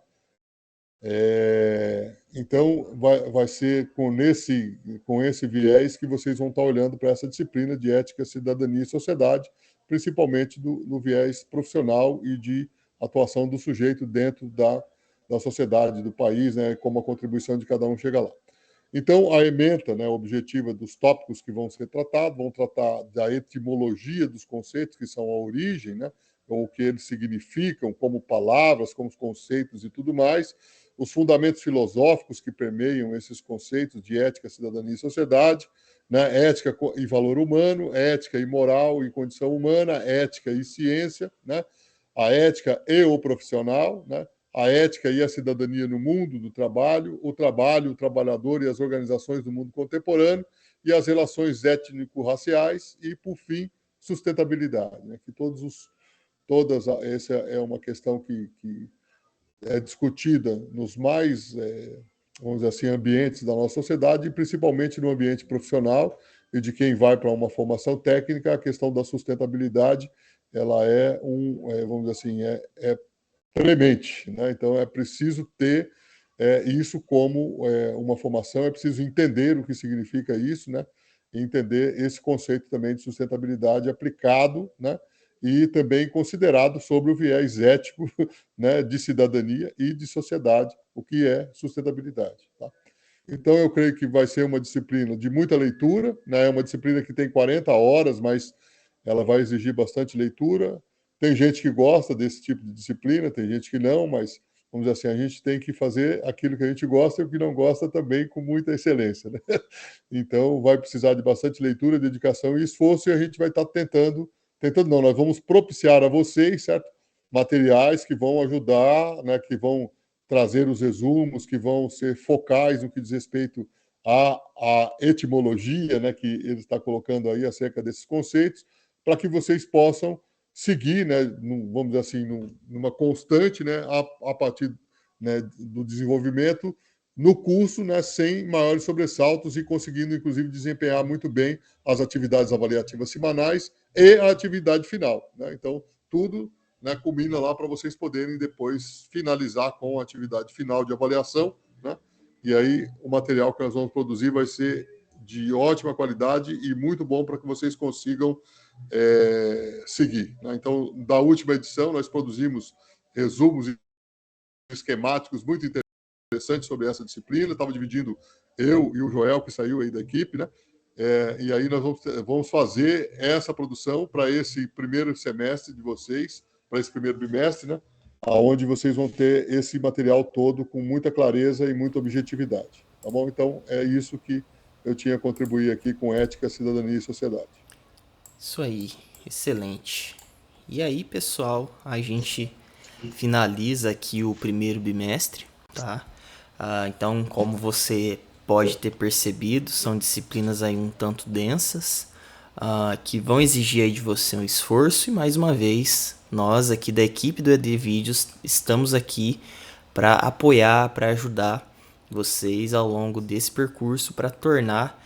Então vai ser com esse viés que vocês vão estar olhando para essa disciplina de ética, cidadania e sociedade, principalmente no viés profissional e de atuação do sujeito dentro da sociedade, do país, né, como a contribuição de cada um chega lá. Então, a ementa, né, objetiva dos tópicos que vão ser tratados, vão tratar da etimologia dos conceitos, que são a origem, né, ou o que eles significam, como palavras, como conceitos e tudo mais, os fundamentos filosóficos que permeiam esses conceitos de ética, cidadania e sociedade, né, ética e valor humano, ética e moral e condição humana, ética e ciência, né, a ética e o profissional, né, a ética e a cidadania no mundo do trabalho, o trabalhador e as organizações do mundo contemporâneo e as relações étnico-raciais e, por fim, sustentabilidade, né? Que essa é uma questão que é discutida nos mais, vamos dizer assim, ambientes da nossa sociedade, e principalmente no ambiente profissional e de quem vai para uma formação técnica, a questão da sustentabilidade, ela vamos dizer assim, premente, né? Então é preciso ter isso como uma formação, é preciso entender o que significa isso, né? E entender esse conceito também de sustentabilidade aplicado, né? E também considerado sobre o viés ético, né? De cidadania e de sociedade, o que é sustentabilidade, tá? Então eu creio que vai ser uma disciplina de muita leitura, né? É uma disciplina que tem 40 horas, mas ela vai exigir bastante leitura. Tem gente que gosta desse tipo de disciplina, tem gente que não, mas vamos dizer assim, a gente tem que fazer aquilo que a gente gosta e o que não gosta também com muita excelência, né? Então vai precisar de bastante leitura, dedicação e esforço, e a gente vai estar tentando não, nós vamos propiciar a vocês, certo? Materiais que vão ajudar, né, que vão trazer os resumos, que vão ser focais no que diz respeito à etimologia, né, que ele está colocando aí acerca desses conceitos, para que vocês possam seguir, né, vamos dizer assim, numa constante, né, a partir, né, do desenvolvimento, no curso, né, sem maiores sobressaltos e conseguindo, inclusive, desempenhar muito bem as atividades avaliativas semanais e a atividade final, né? Então, tudo, né, culmina lá para vocês poderem depois finalizar com a atividade final de avaliação, né? E aí o material que nós vamos produzir vai ser de ótima qualidade e muito bom para que vocês consigam seguir, né? Então, da última edição, nós produzimos resumos esquemáticos muito interessantes sobre essa disciplina. Estava dividindo eu e o Joel, que saiu aí da equipe, né? E aí nós vamos fazer essa produção para esse primeiro semestre de vocês, para esse primeiro bimestre, né? Aonde vocês vão ter esse material todo com muita clareza e muita objetividade, tá bom? Então, é isso que eu tinha a contribuir aqui com ética, cidadania e sociedade. Isso aí, excelente. E aí, pessoal, a gente finaliza aqui o primeiro bimestre, tá? Então, como você pode ter percebido, são disciplinas aí um tanto densas, que vão exigir aí de você um esforço e, mais uma vez, nós aqui da equipe do ED Vídeos estamos aqui para apoiar, para ajudar vocês ao longo desse percurso para tornar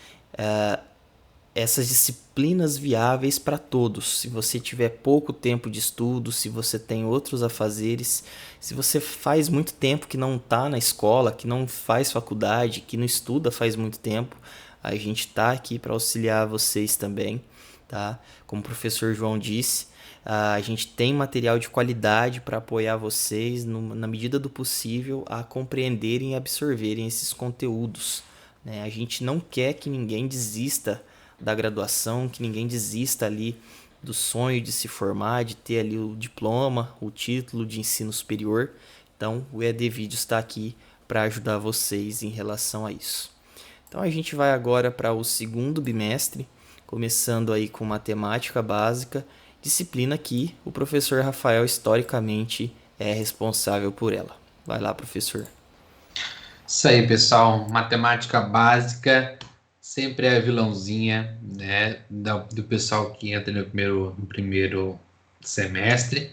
essas disciplinas viáveis para todos. Se você tiver pouco tempo de estudo, se você tem outros afazeres, se você faz muito tempo que não está na escola, que não faz faculdade, que não estuda faz muito tempo, a gente está aqui para auxiliar vocês também, tá? Como o professor João disse, a gente tem material de qualidade para apoiar vocês na medida do possível a compreenderem e absorverem esses conteúdos, né? A gente não quer que ninguém desista da graduação, que ninguém desista ali do sonho de se formar, de ter ali o diploma, o título de ensino superior. Então, o EAD Vídeos está aqui para ajudar vocês em relação a isso. Então, a gente vai agora para o segundo bimestre, começando aí com matemática básica, disciplina que o professor Rafael historicamente é responsável por ela. Vai lá, professor. Isso aí, pessoal. Matemática básica sempre é a vilãozinha, né, do pessoal que entra no primeiro semestre,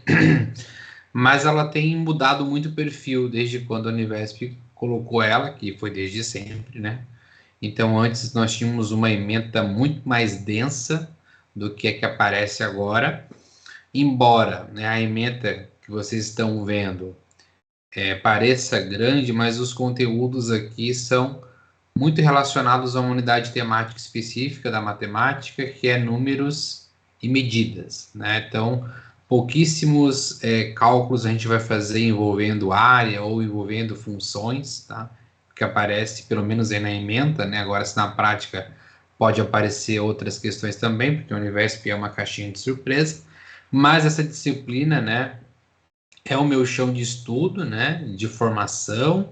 mas ela tem mudado muito o perfil desde quando a Univesp colocou ela, que foi desde sempre, né? Então, antes nós tínhamos uma ementa muito mais densa do que a que aparece agora, embora, né, a ementa que vocês estão vendo pareça grande, mas os conteúdos aqui são muito relacionados a uma unidade temática específica da matemática, que é números e medidas, né? Então, pouquíssimos cálculos a gente vai fazer envolvendo área ou envolvendo funções, tá? Que aparece, pelo menos aí na ementa, né? Agora, se na prática pode aparecer outras questões também, porque a Univesp é uma caixinha de surpresa, mas essa disciplina, né, é o meu chão de estudo, né, de formação,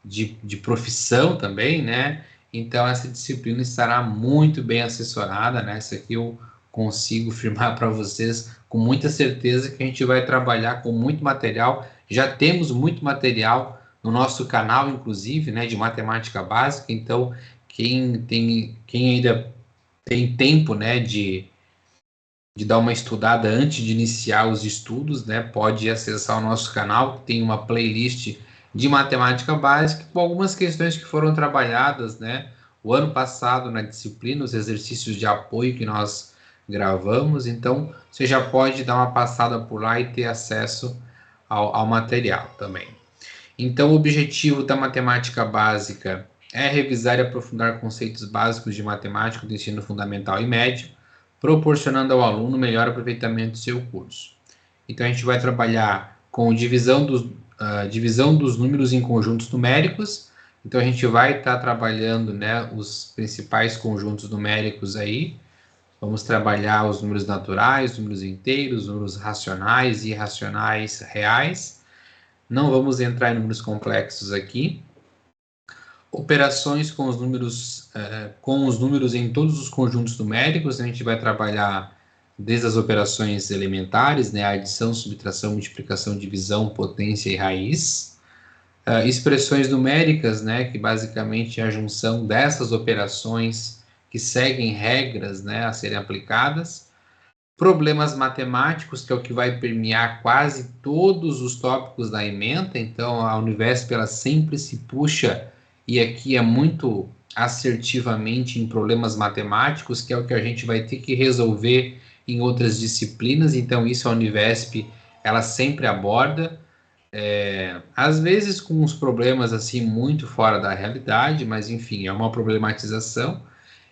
de profissão também, né? Então, essa disciplina estará muito bem assessorada, né? Isso aqui eu consigo afirmar para vocês com muita certeza que a gente vai trabalhar com muito material. Já temos muito material no nosso canal, inclusive, né, de matemática básica. Então, quem ainda tem tempo, né, de dar uma estudada antes de iniciar os estudos, né, pode acessar o nosso canal, que tem uma playlist de matemática básica com algumas questões que foram trabalhadas, né, o ano passado na disciplina, os exercícios de apoio que nós gravamos. Então, você já pode dar uma passada por lá e ter acesso ao material também. Então, o objetivo da matemática básica é revisar e aprofundar conceitos básicos de matemática do ensino fundamental e médio, proporcionando ao aluno melhor aproveitamento do seu curso. Então, a gente vai trabalhar com divisão dos números em conjuntos numéricos. Então, a gente vai estar trabalhando, né, os principais conjuntos numéricos aí. Vamos trabalhar os números naturais, números inteiros, números racionais e irracionais reais. Não vamos entrar em números complexos aqui. Operações com os números em todos os conjuntos numéricos. A gente vai trabalhar desde as operações elementares, né, adição, subtração, multiplicação, divisão, potência e raiz. Expressões numéricas, né, que basicamente é a junção dessas operações que seguem regras, né, a serem aplicadas. Problemas matemáticos, que é o que vai permear quase todos os tópicos da ementa. Então, a Univesp ela sempre se puxa e aqui é muito assertivamente em problemas matemáticos, que é o que a gente vai ter que resolver em outras disciplinas, então isso a Univesp ela sempre aborda, às vezes com uns problemas assim muito fora da realidade, mas enfim, é uma problematização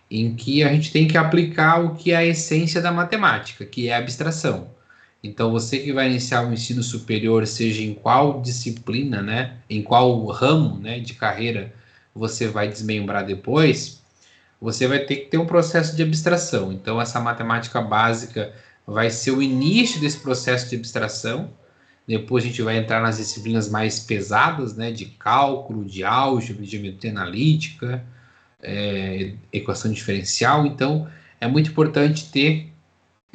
em que a gente tem que aplicar o que é a essência da matemática, que é a abstração. Então, você que vai iniciar o ensino superior, seja em qual disciplina, né, em qual ramo, né, de carreira você vai desmembrar depois, você vai ter que ter um processo de abstração. Então, essa matemática básica vai ser o início desse processo de abstração. Depois a gente vai entrar nas disciplinas mais pesadas, né, de cálculo, de álgebra, de geometria analítica, equação diferencial. Então, é muito importante ter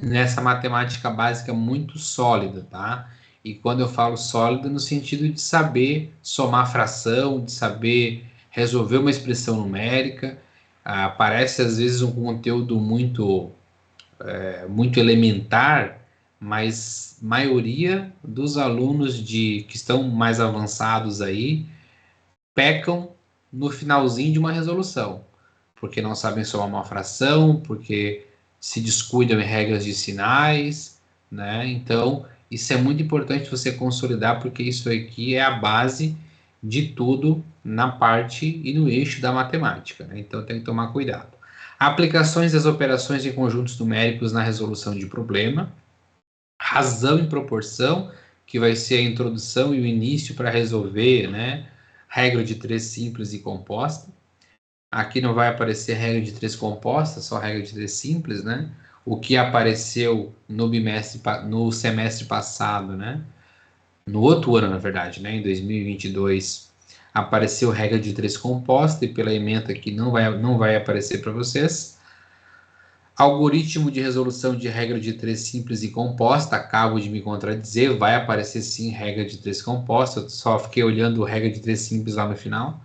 nessa matemática básica muito sólida, tá? E quando eu falo sólida, no sentido de saber somar fração, de saber resolver uma expressão numérica. Parece às vezes um conteúdo muito elementar, mas maioria dos alunos que estão mais avançados aí pecam no finalzinho de uma resolução, porque não sabem somar uma fração, porque se descuidam em regras de sinais, né? Então, isso é muito importante você consolidar, porque isso aqui é a base de tudo na parte e no eixo da matemática, né? Então, tem que tomar cuidado. Aplicações das operações em conjuntos numéricos na resolução de problema, razão e proporção, que vai ser a introdução e o início para resolver, né? Regra de três simples e composta. Aqui não vai aparecer regra de três composta, só regra de três simples, né? O que apareceu no semestre passado, né? No outro ano, na verdade, né? Em 2022, apareceu regra de três composta e pela ementa aqui não vai aparecer para vocês. Algoritmo de resolução de regra de três simples e composta, acabo de me contradizer, vai aparecer sim regra de três composta, eu só fiquei olhando regra de três simples lá no final.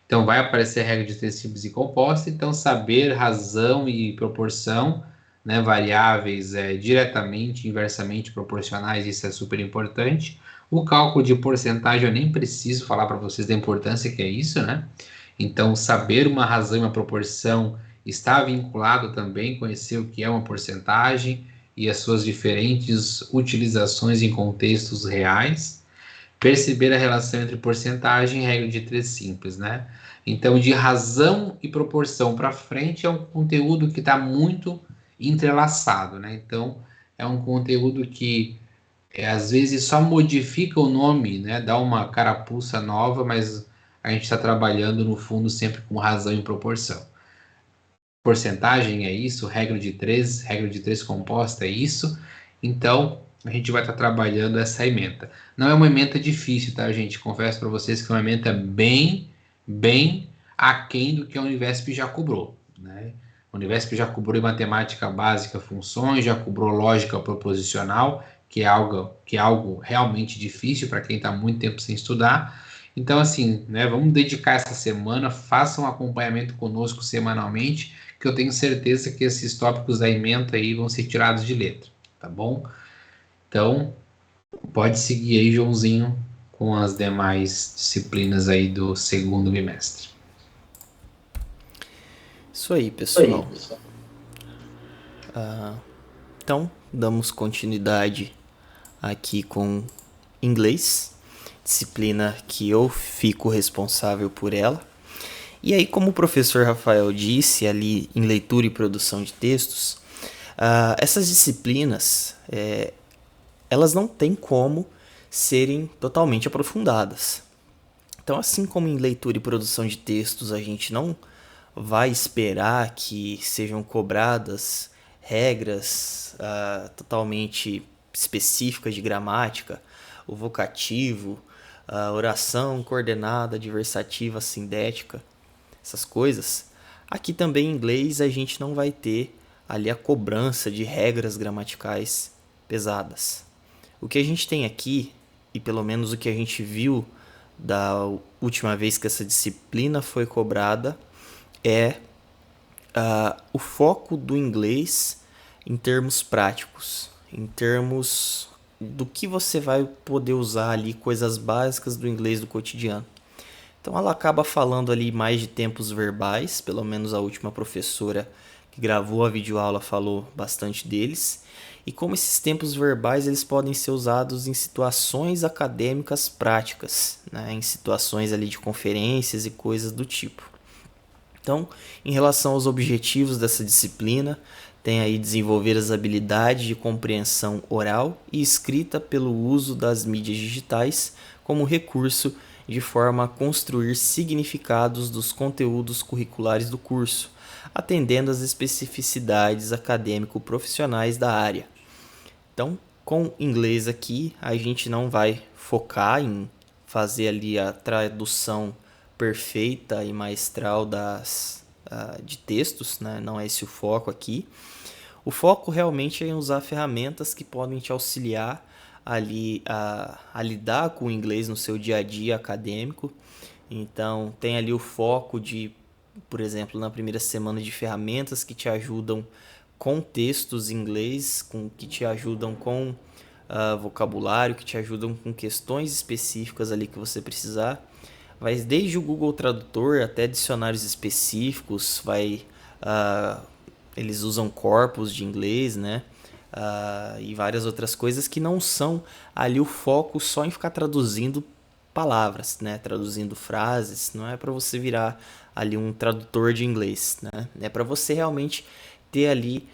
Então, vai aparecer regra de três simples e composta. Então, saber razão e proporção, né, variáveis diretamente, inversamente proporcionais, isso é super importante. O cálculo de porcentagem, eu nem preciso falar para vocês da importância que é isso, né? Então, saber uma razão e uma proporção está vinculado também a conhecer o que é uma porcentagem e as suas diferentes utilizações em contextos reais. Perceber a relação entre porcentagem e regra de três simples, né? Então, de razão e proporção para frente é um conteúdo que está muito entrelaçado, né? Então, é um conteúdo que às vezes só modifica o nome, né? Dá uma carapuça nova, mas a gente está trabalhando no fundo sempre com razão e proporção. Porcentagem é isso, regra de três composta é isso. Então, a gente vai estar trabalhando essa ementa. Não é uma ementa difícil, tá, gente? Confesso para vocês que é uma ementa bem aquém do que a Univesp já cobrou, né? A Univesp já cobrou em matemática básica funções, já cobrou lógica proposicional, que é algo realmente difícil para quem está muito tempo sem estudar. Então, assim, né, vamos dedicar essa semana, façam um acompanhamento conosco semanalmente, que eu tenho certeza que esses tópicos da ementa aí vão ser tirados de letra, tá bom? Então, pode seguir aí, Joãozinho, com as demais disciplinas aí do segundo bimestre. Isso aí, pessoal. Então, damos continuidade aqui com inglês, disciplina que eu fico responsável por ela. E aí, como o professor Rafael disse ali em leitura e produção de textos, essas disciplinas, elas não têm como serem totalmente aprofundadas. Então, assim como em leitura e produção de textos a gente não vai esperar que sejam cobradas regras totalmente específicas de gramática, o vocativo, a oração coordenada, adversativa, sindética, essas coisas. Aqui também em inglês a gente não vai ter ali a cobrança de regras gramaticais pesadas. O que a gente tem aqui, e pelo menos o que a gente viu da última vez que essa disciplina foi cobrada, é o foco do inglês em termos práticos, em termos do que você vai poder usar ali, coisas básicas do inglês do cotidiano. Então ela acaba falando ali mais de tempos verbais, pelo menos a última professora que gravou a videoaula falou bastante deles. E como esses tempos verbais eles podem ser usados em situações acadêmicas práticas, né? Em situações ali de conferências e coisas do tipo. Então, em relação aos objetivos dessa disciplina, tem aí desenvolver as habilidades de compreensão oral e escrita pelo uso das mídias digitais como recurso de forma a construir significados dos conteúdos curriculares do curso, atendendo às especificidades acadêmico-profissionais da área. Então, com inglês aqui, a gente não vai focar em fazer ali a tradução perfeita e maestral de textos, né? Não é esse o foco aqui. O foco realmente é em usar ferramentas que podem te auxiliar ali a lidar com o inglês no seu dia a dia acadêmico. Então, tem ali o foco de, por exemplo, na primeira semana de ferramentas que te ajudam com textos em inglês, que te ajudam com vocabulário, que te ajudam com questões específicas ali que você precisar. Vai desde o Google Tradutor até dicionários específicos, eles usam corpos de inglês, né? E várias outras coisas que não são ali o foco só em ficar traduzindo palavras, né? Traduzindo frases. Não é para você virar ali um tradutor de inglês, né? É para você realmente ter ali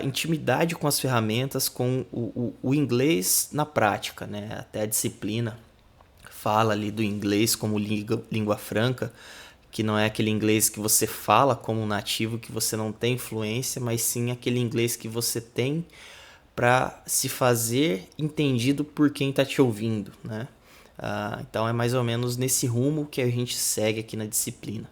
intimidade com as ferramentas, com o inglês na prática, né? Até a disciplina fala ali do inglês como língua franca, que não é aquele inglês que você fala como um nativo, que você não tem fluência, mas sim aquele inglês que você tem para se fazer entendido por quem está te ouvindo, né? Então é mais ou menos nesse rumo que a gente segue aqui na disciplina.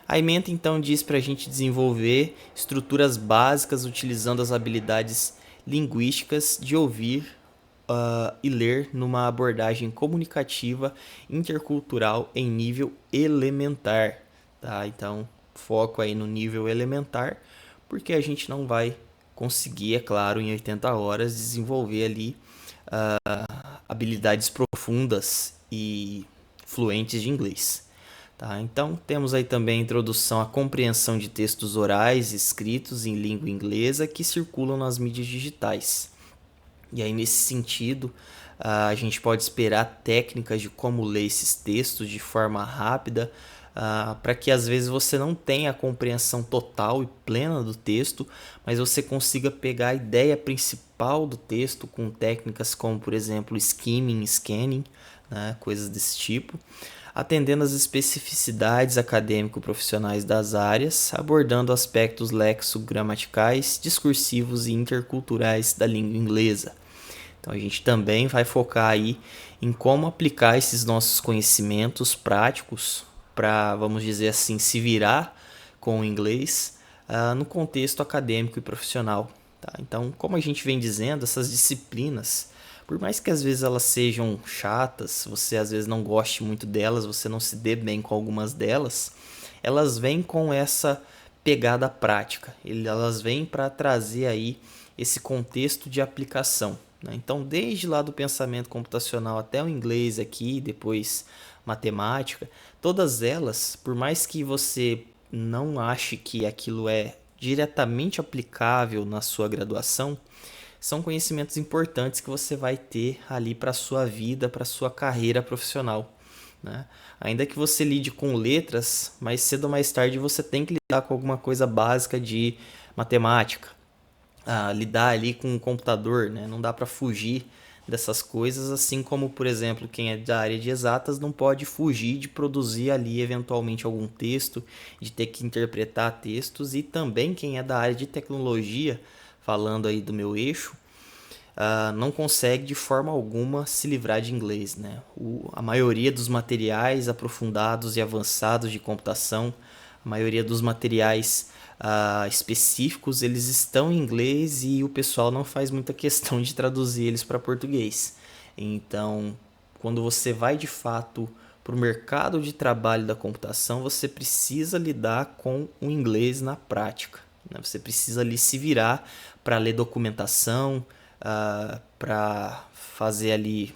A ementa então diz para a gente desenvolver estruturas básicas utilizando as habilidades linguísticas de ouvir e ler numa abordagem comunicativa intercultural em nível elementar, tá? Então, foco aí no nível elementar, porque a gente não vai conseguir, é claro, em 80 horas desenvolver ali habilidades profundas e fluentes de inglês. Tá? Então, temos aí também a introdução à compreensão de textos orais escritos em língua inglesa que circulam nas mídias digitais. E aí, nesse sentido, a gente pode esperar técnicas de como ler esses textos de forma rápida, para que às vezes você não tenha a compreensão total e plena do texto, mas você consiga pegar a ideia principal do texto com técnicas como, por exemplo, skimming, scanning, né, coisas desse tipo, atendendo às especificidades acadêmico-profissionais das áreas, abordando aspectos lexicogramaticais, discursivos e interculturais da língua inglesa. Então a gente também vai focar aí em como aplicar esses nossos conhecimentos práticos para, vamos dizer assim, se virar com o inglês no contexto acadêmico e profissional. Tá? Então, como a gente vem dizendo, essas disciplinas, por mais que às vezes elas sejam chatas, você às vezes não goste muito delas, você não se dê bem com algumas delas, elas vêm com essa pegada prática. Elas vêm para trazer aí esse contexto de aplicação. Né? Então, desde lá do pensamento computacional até o inglês aqui, depois matemática, todas elas, por mais que você não ache que aquilo é diretamente aplicável na sua graduação, são conhecimentos importantes que você vai ter ali para a sua vida, para a sua carreira profissional. Né? Ainda que você lide com letras, mais cedo ou mais tarde você tem que lidar com alguma coisa básica de matemática, lidar ali com o computador, né? Não dá para fugir dessas coisas, assim como, por exemplo, quem é da área de exatas não pode fugir de produzir ali eventualmente algum texto, de ter que interpretar textos, e também quem é da área de tecnologia, falando aí do meu eixo, não consegue de forma alguma se livrar de inglês, né? A maioria dos materiais aprofundados e avançados de computação, a maioria dos materiais específicos, eles estão em inglês e o pessoal não faz muita questão de traduzir eles para português. Então, quando você vai de fato para o mercado de trabalho da computação, você precisa lidar com o inglês na prática. Né? Você precisa ali se virar para ler documentação, para fazer ali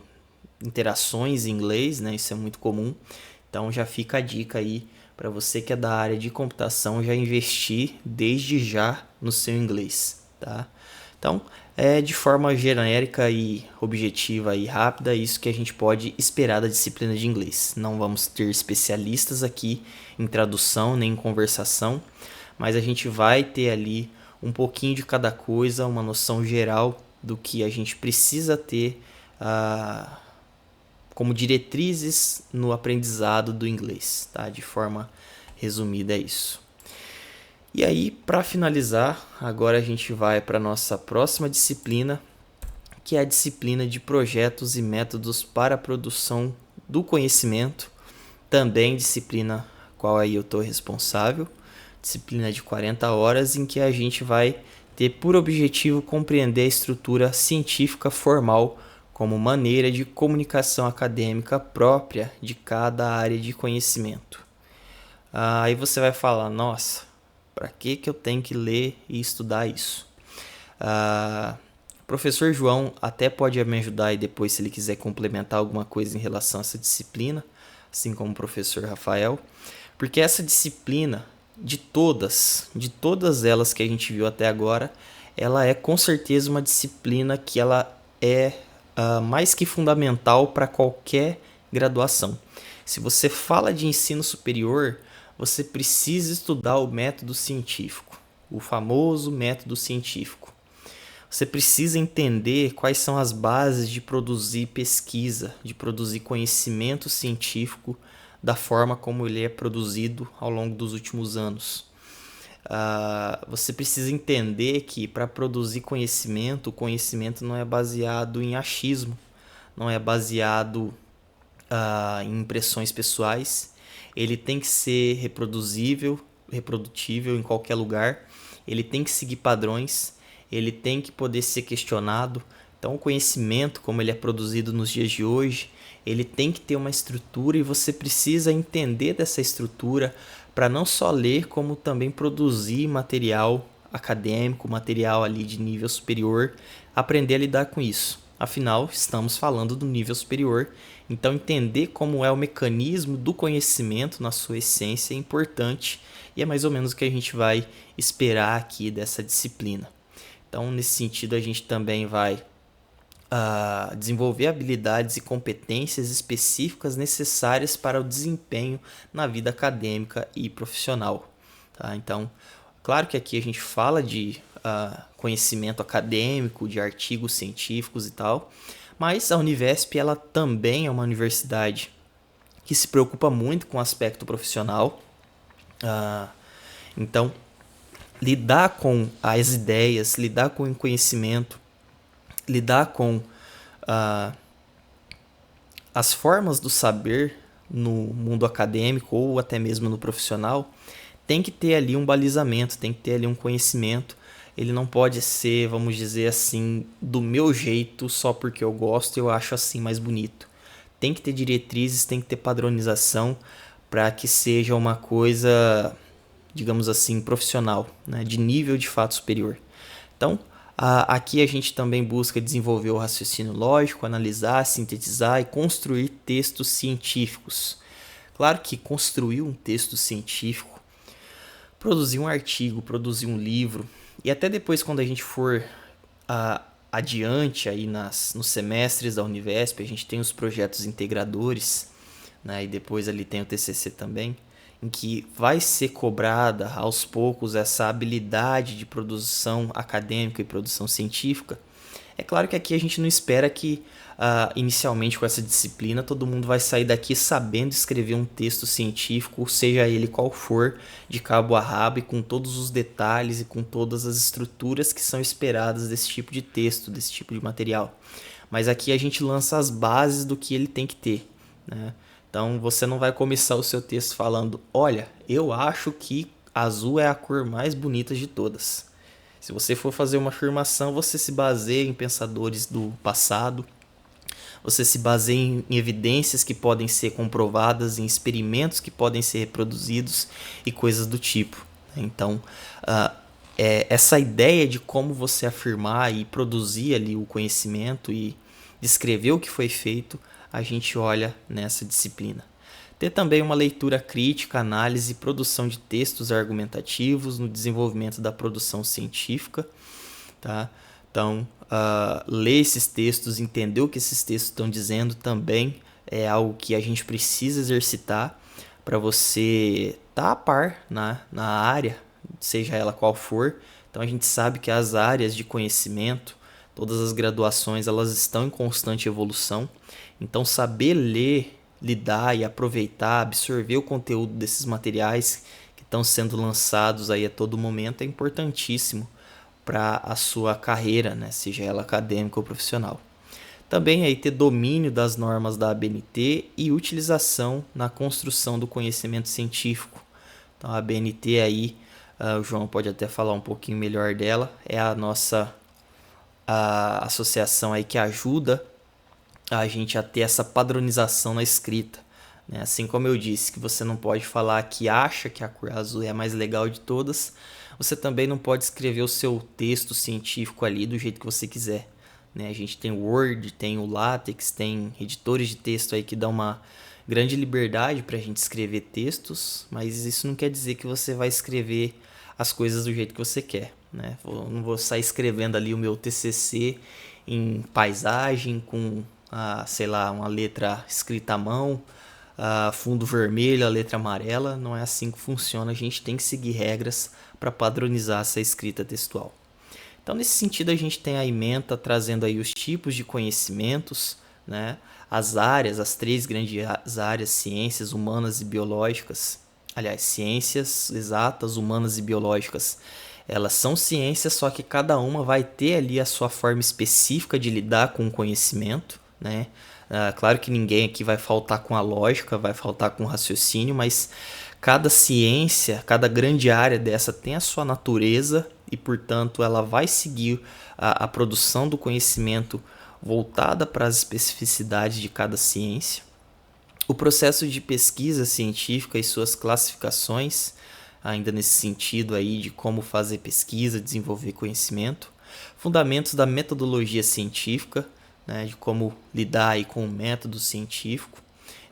interações em inglês, né? Isso é muito comum. Então já fica a dica aí para você que é da área de computação já investir desde já no seu inglês, tá? Então, de forma genérica e objetiva e rápida, isso que a gente pode esperar da disciplina de inglês. Não vamos ter especialistas aqui em tradução nem em conversação, mas a gente vai ter ali um pouquinho de cada coisa, uma noção geral do que a gente precisa ter como diretrizes no aprendizado do inglês, tá? De forma resumida é isso. E aí, para finalizar, agora a gente vai para a nossa próxima disciplina, que é a disciplina de projetos e métodos para a produção do conhecimento, também disciplina qual aí eu estou responsável, disciplina de 40 horas, em que a gente vai ter por objetivo compreender a estrutura científica formal como maneira de comunicação acadêmica própria de cada área de conhecimento. Aí você vai falar, nossa, para que eu tenho que ler e estudar isso? O professor João até pode me ajudar aí depois se ele quiser complementar alguma coisa em relação a essa disciplina, assim como o professor Rafael, porque essa disciplina, de todas elas que a gente viu até agora, ela é com certeza uma disciplina que ela é mais que fundamental para qualquer graduação. Se você fala de ensino superior, você precisa estudar o método científico, o famoso método científico. Você precisa entender quais são as bases de produzir pesquisa, de produzir conhecimento científico da forma como ele é produzido ao longo dos últimos anos. Você precisa entender que para produzir conhecimento, o conhecimento não é baseado em achismo, não é baseado em impressões pessoais. Ele tem que ser reprodutível em qualquer lugar, ele tem que seguir padrões, ele tem que poder ser questionado. Então o conhecimento, como ele é produzido nos dias de hoje, ele tem que ter uma estrutura e você precisa entender dessa estrutura para não só ler, como também produzir material acadêmico, material ali de nível superior, aprender a lidar com isso. Afinal, estamos falando do nível superior, então entender como é o mecanismo do conhecimento na sua essência é importante e é mais ou menos o que a gente vai esperar aqui dessa disciplina. Então, nesse sentido, a gente também vai desenvolver habilidades e competências específicas necessárias para o desempenho na vida acadêmica e profissional. Tá? Então, claro que aqui a gente fala de conhecimento acadêmico, de artigos científicos e tal, mas a Univesp ela também é uma universidade que se preocupa muito com o aspecto profissional. Então, lidar com as ideias, lidar com o conhecimento, lidar com as formas do saber no mundo acadêmico ou até mesmo no profissional, tem que ter ali um balizamento, tem que ter ali um conhecimento. Ele não pode ser, vamos dizer assim, do meu jeito só porque eu gosto e eu acho assim mais bonito. Tem que ter diretrizes, tem que ter padronização para que seja uma coisa, digamos assim, profissional, né, de nível de fato superior. Então, aqui a gente também busca desenvolver o raciocínio lógico, analisar, sintetizar e construir textos científicos. Claro que construir um texto científico, produzir um artigo, produzir um livro, e até depois quando a gente for adiante aí nos semestres da Univesp, a gente tem os projetos integradores, né, e depois ali tem o TCC também, em que vai ser cobrada aos poucos essa habilidade de produção acadêmica e produção científica. É claro que aqui a gente não espera que inicialmente com essa disciplina todo mundo vai sair daqui sabendo escrever um texto científico, seja ele qual for, de cabo a rabo e com todos os detalhes e com todas as estruturas que são esperadas desse tipo de texto, desse tipo de material. Mas aqui a gente lança as bases do que ele tem que ter, né? Então você não vai começar o seu texto falando, olha, eu acho que azul é a cor mais bonita de todas. Se você for fazer uma afirmação, você se baseia em pensadores do passado, você se baseia em evidências que podem ser comprovadas, em experimentos que podem ser reproduzidos e coisas do tipo. Então, essa ideia de como você afirmar e produzir ali o conhecimento e descrever o que foi feito, a gente olha nessa disciplina. Ter também uma leitura crítica, análise e produção de textos argumentativos no desenvolvimento da produção científica, tá? Então, ler esses textos, entender o que esses textos estão dizendo também é algo que a gente precisa exercitar para você estar a par na área, seja ela qual for. Então, a gente sabe que as áreas de conhecimento, todas as graduações, elas estão em constante evolução. Então, saber ler, lidar e aproveitar, absorver o conteúdo desses materiais que estão sendo lançados aí a todo momento é importantíssimo para a sua carreira, né? Seja ela acadêmica ou profissional. Também aí ter domínio das normas da ABNT e utilização na construção do conhecimento científico. Então a ABNT aí, o João pode até falar um pouquinho melhor dela, é a nossa associação aí que ajuda a gente a ter essa padronização na escrita, né? Assim como eu disse que você não pode falar que acha que a cor azul é a mais legal de todas, você também não pode escrever o seu texto científico ali do jeito que você quiser, né? A gente tem o Word, tem o LaTeX, tem editores de texto aí que dão uma grande liberdade para a gente escrever textos, mas isso não quer dizer que você vai escrever as coisas do jeito que você quer, né? Eu não vou sair escrevendo ali o meu TCC em paisagem com sei lá, uma letra escrita à mão, fundo vermelho, a letra amarela. Não é assim que funciona. A gente tem que seguir regras para padronizar essa escrita textual. Então, nesse sentido, a gente tem a ementa trazendo aí os tipos de conhecimentos, né? As áreas, as 3 grandes áreas, ciências humanas e biológicas. Aliás, ciências exatas, humanas e biológicas. Elas são ciências, só que cada uma vai ter ali a sua forma específica de lidar com o conhecimento, né? Claro que ninguém aqui vai faltar com a lógica, vai faltar com o raciocínio, mas cada ciência, cada grande área dessa tem a sua natureza e, portanto, ela vai seguir a produção do conhecimento voltada para as especificidades de cada ciência. O processo de pesquisa científica e suas classificações, ainda nesse sentido aí de como fazer pesquisa, desenvolver conhecimento. Fundamentos da metodologia científica, né, de como lidar aí com o método científico,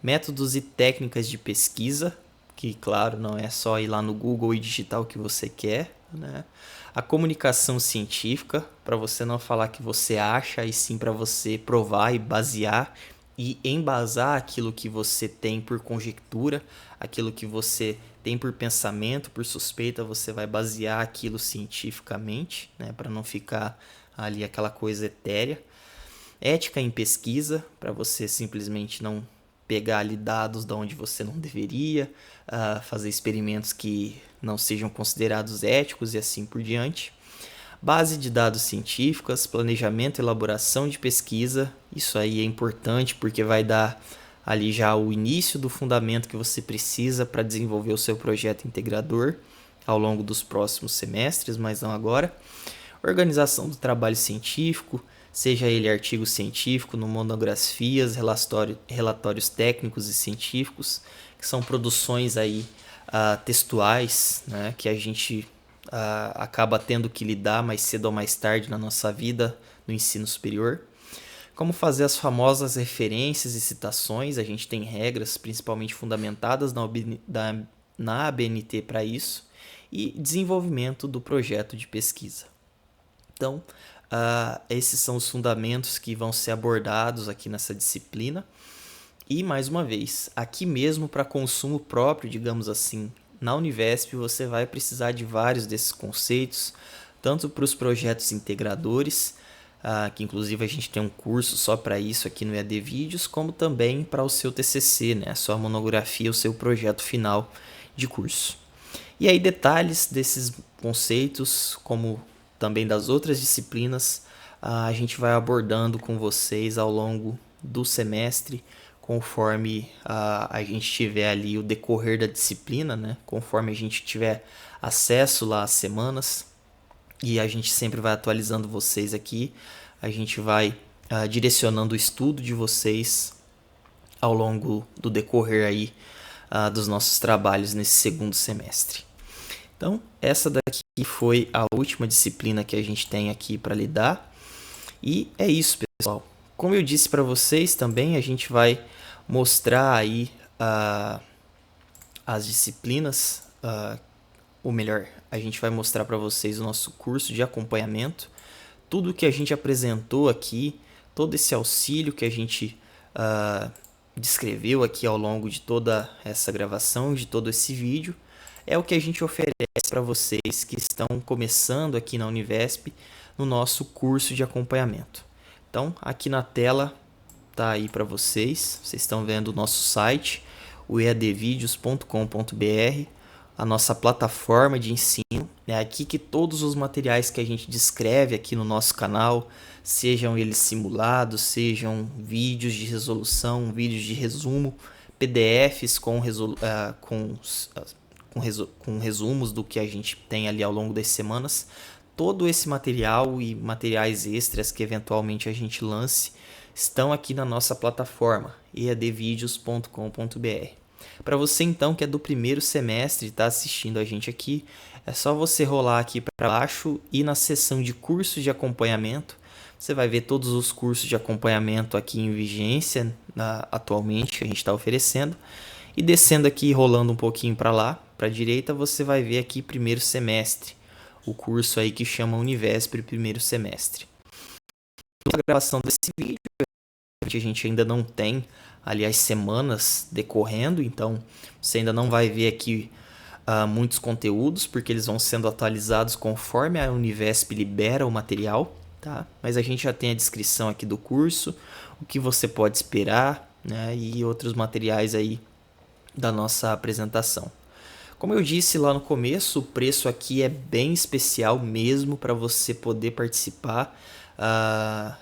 métodos e técnicas de pesquisa, que claro, não é só ir lá no Google e digitar o que você quer, né? A comunicação científica, para você não falar que você acha, e sim para você provar e basear e embasar aquilo que você tem por conjectura, aquilo que você tem por pensamento, por suspeita, você vai basear aquilo cientificamente, né, para não ficar ali aquela coisa etérea. Ética em pesquisa, para você simplesmente não pegar ali dados de onde você não deveria, fazer experimentos que não sejam considerados éticos e assim por diante. Base de dados científicas, planejamento e elaboração de pesquisa. Isso aí é importante porque vai dar ali já o início do fundamento que você precisa para desenvolver o seu projeto integrador ao longo dos próximos semestres, mas não agora. Organização do trabalho científico, seja ele artigo científico, monografias, relatórios técnicos e científicos, que são produções aí, textuais, né, que a gente acaba tendo que lidar mais cedo ou mais tarde na nossa vida no ensino superior. Como fazer as famosas referências e citações, a gente tem regras principalmente fundamentadas na ABNT para isso, e desenvolvimento do projeto de pesquisa. Então, esses são os fundamentos que vão ser abordados aqui nessa disciplina. E, mais uma vez, aqui mesmo para consumo próprio, digamos assim, na Univesp, você vai precisar de vários desses conceitos, tanto para os projetos integradores, que inclusive a gente tem um curso só para isso aqui no EAD Vídeos, como também para o seu TCC, né? A sua monografia, o seu projeto final de curso. E aí detalhes desses conceitos, como também das outras disciplinas, a gente vai abordando com vocês ao longo do semestre, conforme a gente tiver ali o decorrer da disciplina, né? Conforme a gente tiver acesso lá às semanas, e a gente sempre vai atualizando vocês aqui, a gente vai direcionando o estudo de vocês ao longo do decorrer aí dos nossos trabalhos nesse segundo semestre. Então, essa daqui foi a última disciplina que a gente tem aqui para lidar. E é isso, pessoal. Como eu disse para vocês também, a gente vai mostrar aí as disciplinas, ou melhor, a gente vai mostrar para vocês o nosso curso de acompanhamento, tudo que a gente apresentou aqui, todo esse auxílio que a gente descreveu aqui ao longo de toda essa gravação, de todo esse vídeo, é o que a gente oferece para vocês que estão começando aqui na Univesp no nosso curso de acompanhamento. Então, aqui na tela tá aí para vocês estão vendo o nosso site, o eadvideos.com.br, a nossa plataforma de ensino. É aqui que todos os materiais que a gente descreve aqui no nosso canal, sejam eles simulados, sejam vídeos de resolução, vídeos de resumo, PDFs com resumos do que a gente tem ali ao longo das semanas, todo esse material e materiais extras que eventualmente a gente lance estão aqui na nossa plataforma eadvideos.com.br. Para você então que é do primeiro semestre e está assistindo a gente aqui, é só você rolar aqui para baixo e na seção de cursos de acompanhamento, você vai ver todos os cursos de acompanhamento aqui em vigência atualmente que a gente está oferecendo. E descendo aqui, rolando um pouquinho para lá, para a direita, você vai ver aqui primeiro semestre, o curso aí que chama Univesp primeiro semestre. Na gravação desse vídeo, a gente ainda não tem ali as semanas decorrendo, então você ainda não vai ver aqui muitos conteúdos, porque eles vão sendo atualizados conforme a Univesp libera o material, tá? Mas a gente já tem a descrição aqui do curso, o que você pode esperar, né? E outros materiais aí da nossa apresentação. Como eu disse lá no começo, o preço aqui é bem especial mesmo para você poder participar.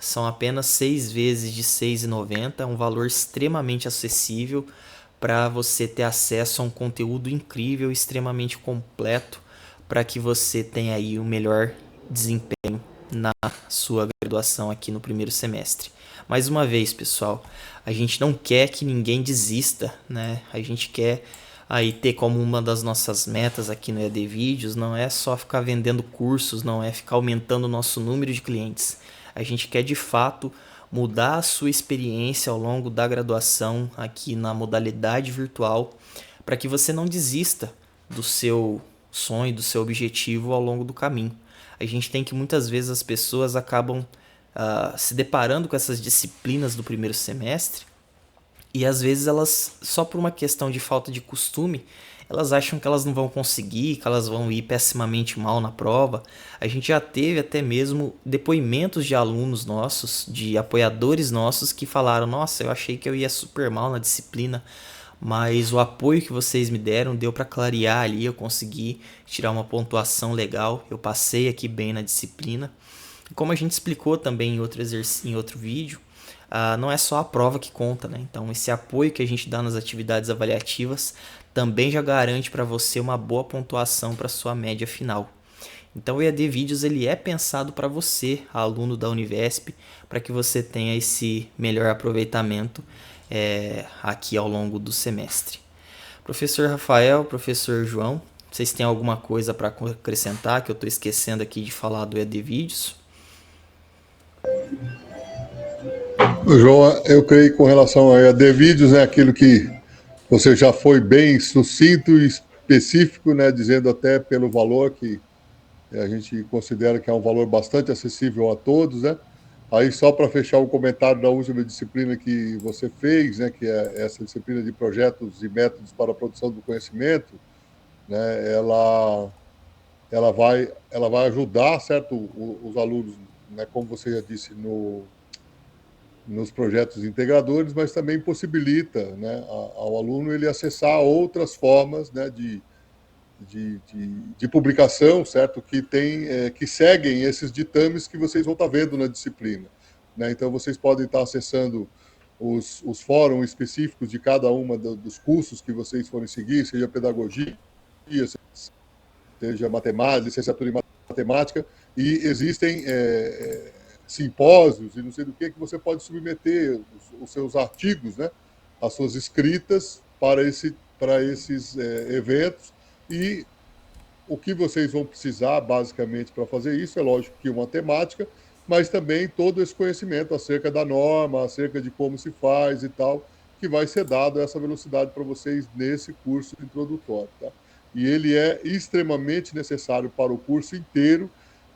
São apenas 6 vezes de R$ 6,90, um valor extremamente acessível para você ter acesso a um conteúdo incrível, extremamente completo, para que você tenha aí o melhor desempenho na sua graduação aqui no primeiro semestre. Mais uma vez, pessoal, a gente não quer que ninguém desista, né? A gente quer aí ter como uma das nossas metas aqui no EAD Vídeos, não é só ficar vendendo cursos, não é ficar aumentando o nosso número de clientes. A gente quer de fato mudar a sua experiência ao longo da graduação aqui na modalidade virtual, para que você não desista do seu sonho, do seu objetivo ao longo do caminho. A gente tem que muitas vezes as pessoas acabam se deparando com essas disciplinas do primeiro semestre e às vezes elas, só por uma questão de falta de costume, elas acham que elas não vão conseguir, que elas vão ir pessimamente mal na prova. A gente já teve até mesmo depoimentos de alunos nossos, de apoiadores nossos que falaram: nossa, eu achei que eu ia super mal na disciplina, mas o apoio que vocês me deram deu para clarear ali, eu consegui tirar uma pontuação legal, eu passei aqui bem na disciplina. E como a gente explicou também em outro vídeo, não é só a prova que conta, né? Então esse apoio que a gente dá nas atividades avaliativas também já garante para você uma boa pontuação para sua média final. Então o EAD Vídeos ele é pensado para você, aluno da Univesp, para que você tenha esse melhor aproveitamento aqui ao longo do semestre. Professor Rafael, professor João, vocês têm alguma coisa para acrescentar que eu estou esquecendo aqui de falar do EAD Vídeos? João, eu creio que com relação a EAD Vídeos, né, aquilo que você já foi bem sucinto e específico, né, dizendo até pelo valor que a gente considera que é um valor bastante acessível a todos, né? Aí só para fechar o comentário da última disciplina que você fez, né, que é essa disciplina de projetos e métodos para a produção do conhecimento, né, ela vai ajudar, certo, os alunos, né, como você já disse, nos projetos integradores, mas também possibilita, né, ao aluno ele acessar outras formas, né, de publicação, certo, que seguem esses ditames que vocês vão estar vendo na disciplina, né? Então vocês podem estar acessando os fóruns específicos de cada uma dos cursos que vocês forem seguir, seja pedagogia, seja matemática, licenciatura em matemática, e existem simpósios e não sei do que você pode submeter os seus artigos, né, as suas escritas para esses eventos. E o que vocês vão precisar, basicamente, para fazer isso, é lógico que uma temática, mas também todo esse conhecimento acerca da norma, acerca de como se faz e tal. que vai ser dado essa velocidade para vocês nesse curso introdutório. Tá? E ele é extremamente necessário para o curso inteiro,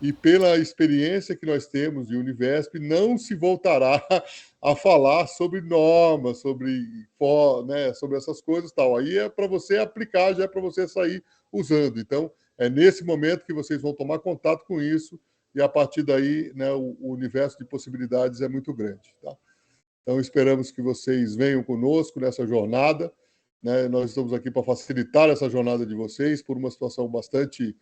e pela experiência que nós temos de Univesp, não se voltará a falar sobre normas, sobre essas coisas e tal. Aí é para você aplicar, já é para você sair usando. Então, é nesse momento que vocês vão tomar contato com isso, e a partir daí, né, o universo de possibilidades é muito grande. Tá? Então, esperamos que vocês venham conosco nessa jornada. Né? Nós estamos aqui para facilitar essa jornada de vocês por uma situação bastante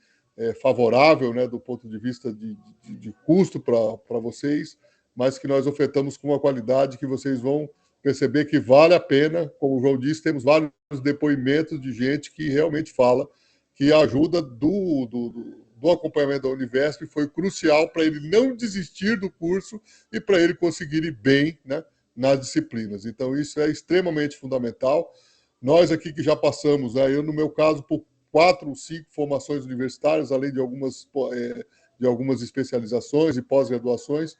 favorável, né, do ponto de vista de custo para vocês, mas que nós ofertamos com uma qualidade que vocês vão perceber que vale a pena. Como o João disse, temos vários depoimentos de gente que realmente fala que a ajuda do acompanhamento da Univesp foi crucial para ele não desistir do curso e para ele conseguir ir bem, né, nas disciplinas. Então, isso é extremamente fundamental. Nós aqui que já passamos, né, eu no meu caso, por 4 ou 5 formações universitárias, além de algumas especializações e pós-graduações,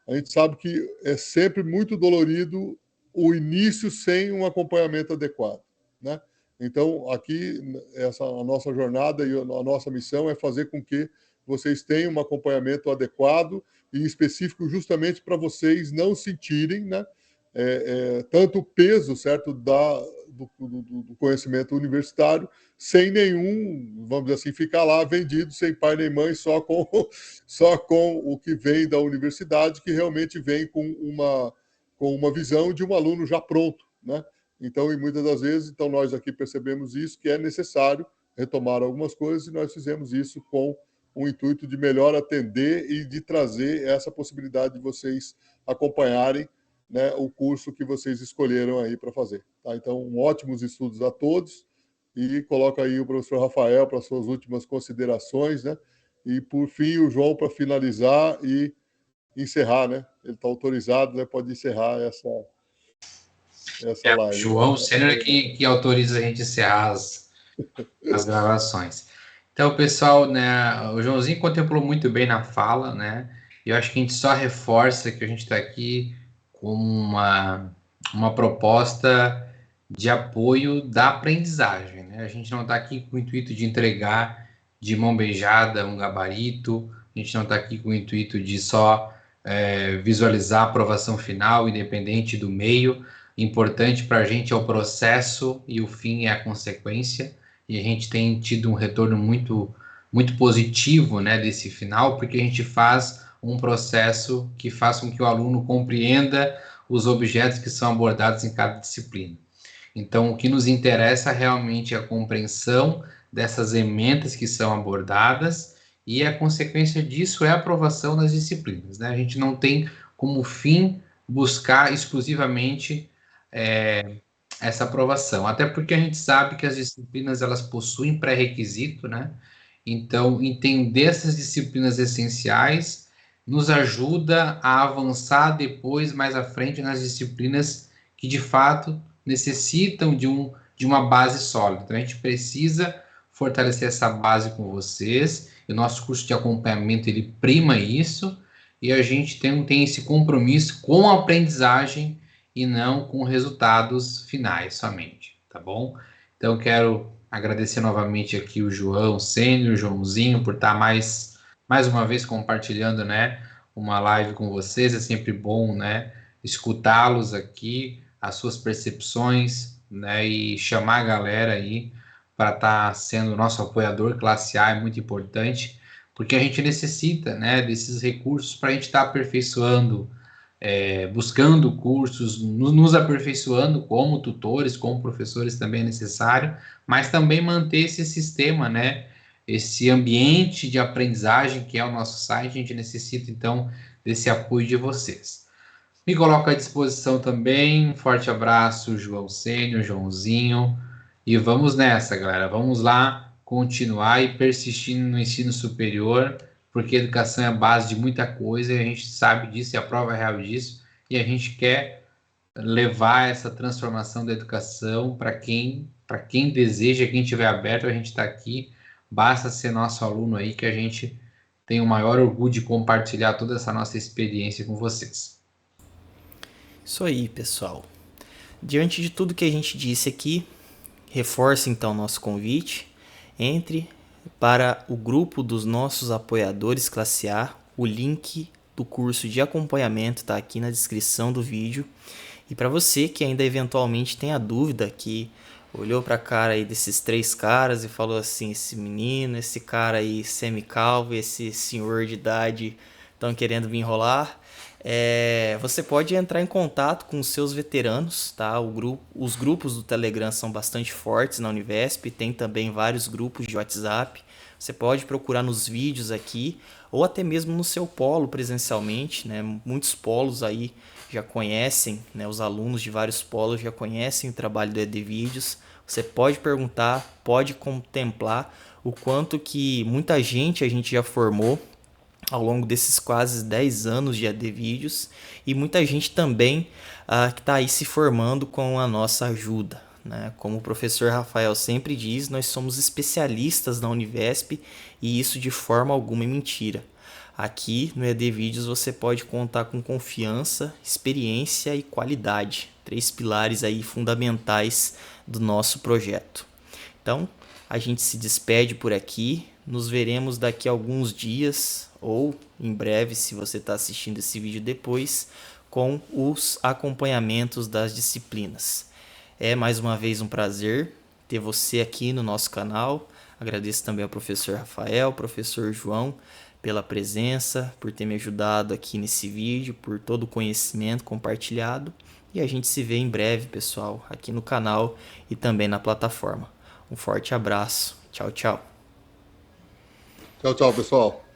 a gente sabe que é sempre muito dolorido o início sem um acompanhamento adequado, né? Então, aqui, a nossa jornada e a nossa missão é fazer com que vocês tenham um acompanhamento adequado e específico justamente para vocês não sentirem, né, tanto o peso, certo, do conhecimento universitário, sem nenhum, vamos dizer assim, ficar lá vendido, sem pai nem mãe, só com o que vem da universidade, que realmente vem com uma visão de um aluno já pronto, né? Então, e muitas das vezes, então nós aqui percebemos isso, que é necessário retomar algumas coisas, e nós fizemos isso com o intuito de melhor atender e de trazer essa possibilidade de vocês acompanharem, né, o curso que vocês escolheram aí para fazer. Tá? Então, ótimos estudos a todos, e coloca aí o professor Rafael para suas últimas considerações, né? E, por fim, o João para finalizar e encerrar, né? Ele está autorizado, né? Pode encerrar essa live. João Sênior é que autoriza a gente encerrar as gravações. Então, pessoal, né, o Joãozinho contemplou muito bem na fala, né? E eu acho que a gente só reforça que a gente está aqui com uma proposta de apoio da aprendizagem, né? A gente não está aqui com o intuito de entregar de mão beijada um gabarito, a gente não está aqui com o intuito de só visualizar a aprovação final, independente do meio. Importante para a gente é o processo e o fim é a consequência, e a gente tem tido um retorno muito, muito positivo, né, desse final, porque a gente faz um processo que faz com que o aluno compreenda os objetos que são abordados em cada disciplina. Então, o que nos interessa realmente é a compreensão dessas ementas que são abordadas, e a consequência disso é a aprovação das disciplinas, né? A gente não tem como fim buscar exclusivamente essa aprovação, até porque a gente sabe que as disciplinas elas possuem pré-requisito, né? Então, entender essas disciplinas essenciais nos ajuda a avançar depois, mais à frente, nas disciplinas que de fato necessitam de uma base sólida. Então, a gente precisa fortalecer essa base com vocês, e o nosso curso de acompanhamento ele prima isso, e a gente tem esse compromisso com a aprendizagem e não com resultados finais somente, tá bom? Então, quero agradecer novamente aqui o João Sênior, o Joãozinho, por estar mais uma vez compartilhando, né, uma live com vocês. É sempre bom, né, escutá-los aqui, as suas percepções, né, e chamar a galera aí para estar sendo nosso apoiador. Classe A é muito importante, porque a gente necessita, né, desses recursos para a gente estar aperfeiçoando, buscando cursos, nos aperfeiçoando como tutores, como professores também é necessário, mas também manter esse sistema, né, esse ambiente de aprendizagem que é o nosso site. A gente necessita, então, desse apoio de vocês. Me coloco à disposição também. Um forte abraço, João Sênior, Joãozinho, e vamos nessa, galera. Vamos lá continuar e persistir no ensino superior, porque a educação é a base de muita coisa, e a gente sabe disso, e a prova é real disso, e a gente quer levar essa transformação da educação para quem deseja, quem estiver aberto. A gente está aqui, basta ser nosso aluno aí, que a gente tem o maior orgulho de compartilhar toda essa nossa experiência com vocês. Isso aí, pessoal. diante de tudo que a gente disse aqui, reforce então nosso convite. Entre para o grupo dos nossos apoiadores classe A. O link do curso de acompanhamento está aqui na descrição do vídeo. E para você que ainda eventualmente tem a dúvida, que olhou para a cara aí desses 3 caras e falou assim, esse menino, esse cara aí semicalvo, esse senhor de idade estão querendo me enrolar, você pode entrar em contato com os seus veteranos, tá? Os grupos do Telegram são bastante fortes na Univesp, tem também vários grupos de WhatsApp. Você pode procurar nos vídeos aqui, ou até mesmo no seu polo presencialmente, né? Muitos polos aí já conhecem, né? Os alunos de vários polos já conhecem o trabalho do ED Vídeos. Você pode perguntar, pode contemplar o quanto que muita gente a gente já formou ao longo desses quase 10 anos de AD Vídeos, e muita gente também que está aí se formando com a nossa ajuda, né? Como o professor Rafael sempre diz, nós somos especialistas na Univesp, e isso de forma alguma é mentira. Aqui no ED Vídeos você pode contar com confiança, experiência e qualidade, 3 pilares aí fundamentais do nosso projeto. Então, a gente se despede por aqui, nos veremos daqui a alguns dias, ou em breve, se você está assistindo esse vídeo depois, com os acompanhamentos das disciplinas. É mais uma vez um prazer ter você aqui no nosso canal. Agradeço também ao professor Rafael, professor João, pela presença, por ter me ajudado aqui nesse vídeo, por todo o conhecimento compartilhado. E a gente se vê em breve, pessoal, aqui no canal e também na plataforma. Um forte abraço. Tchau, tchau. Tchau, tchau, pessoal.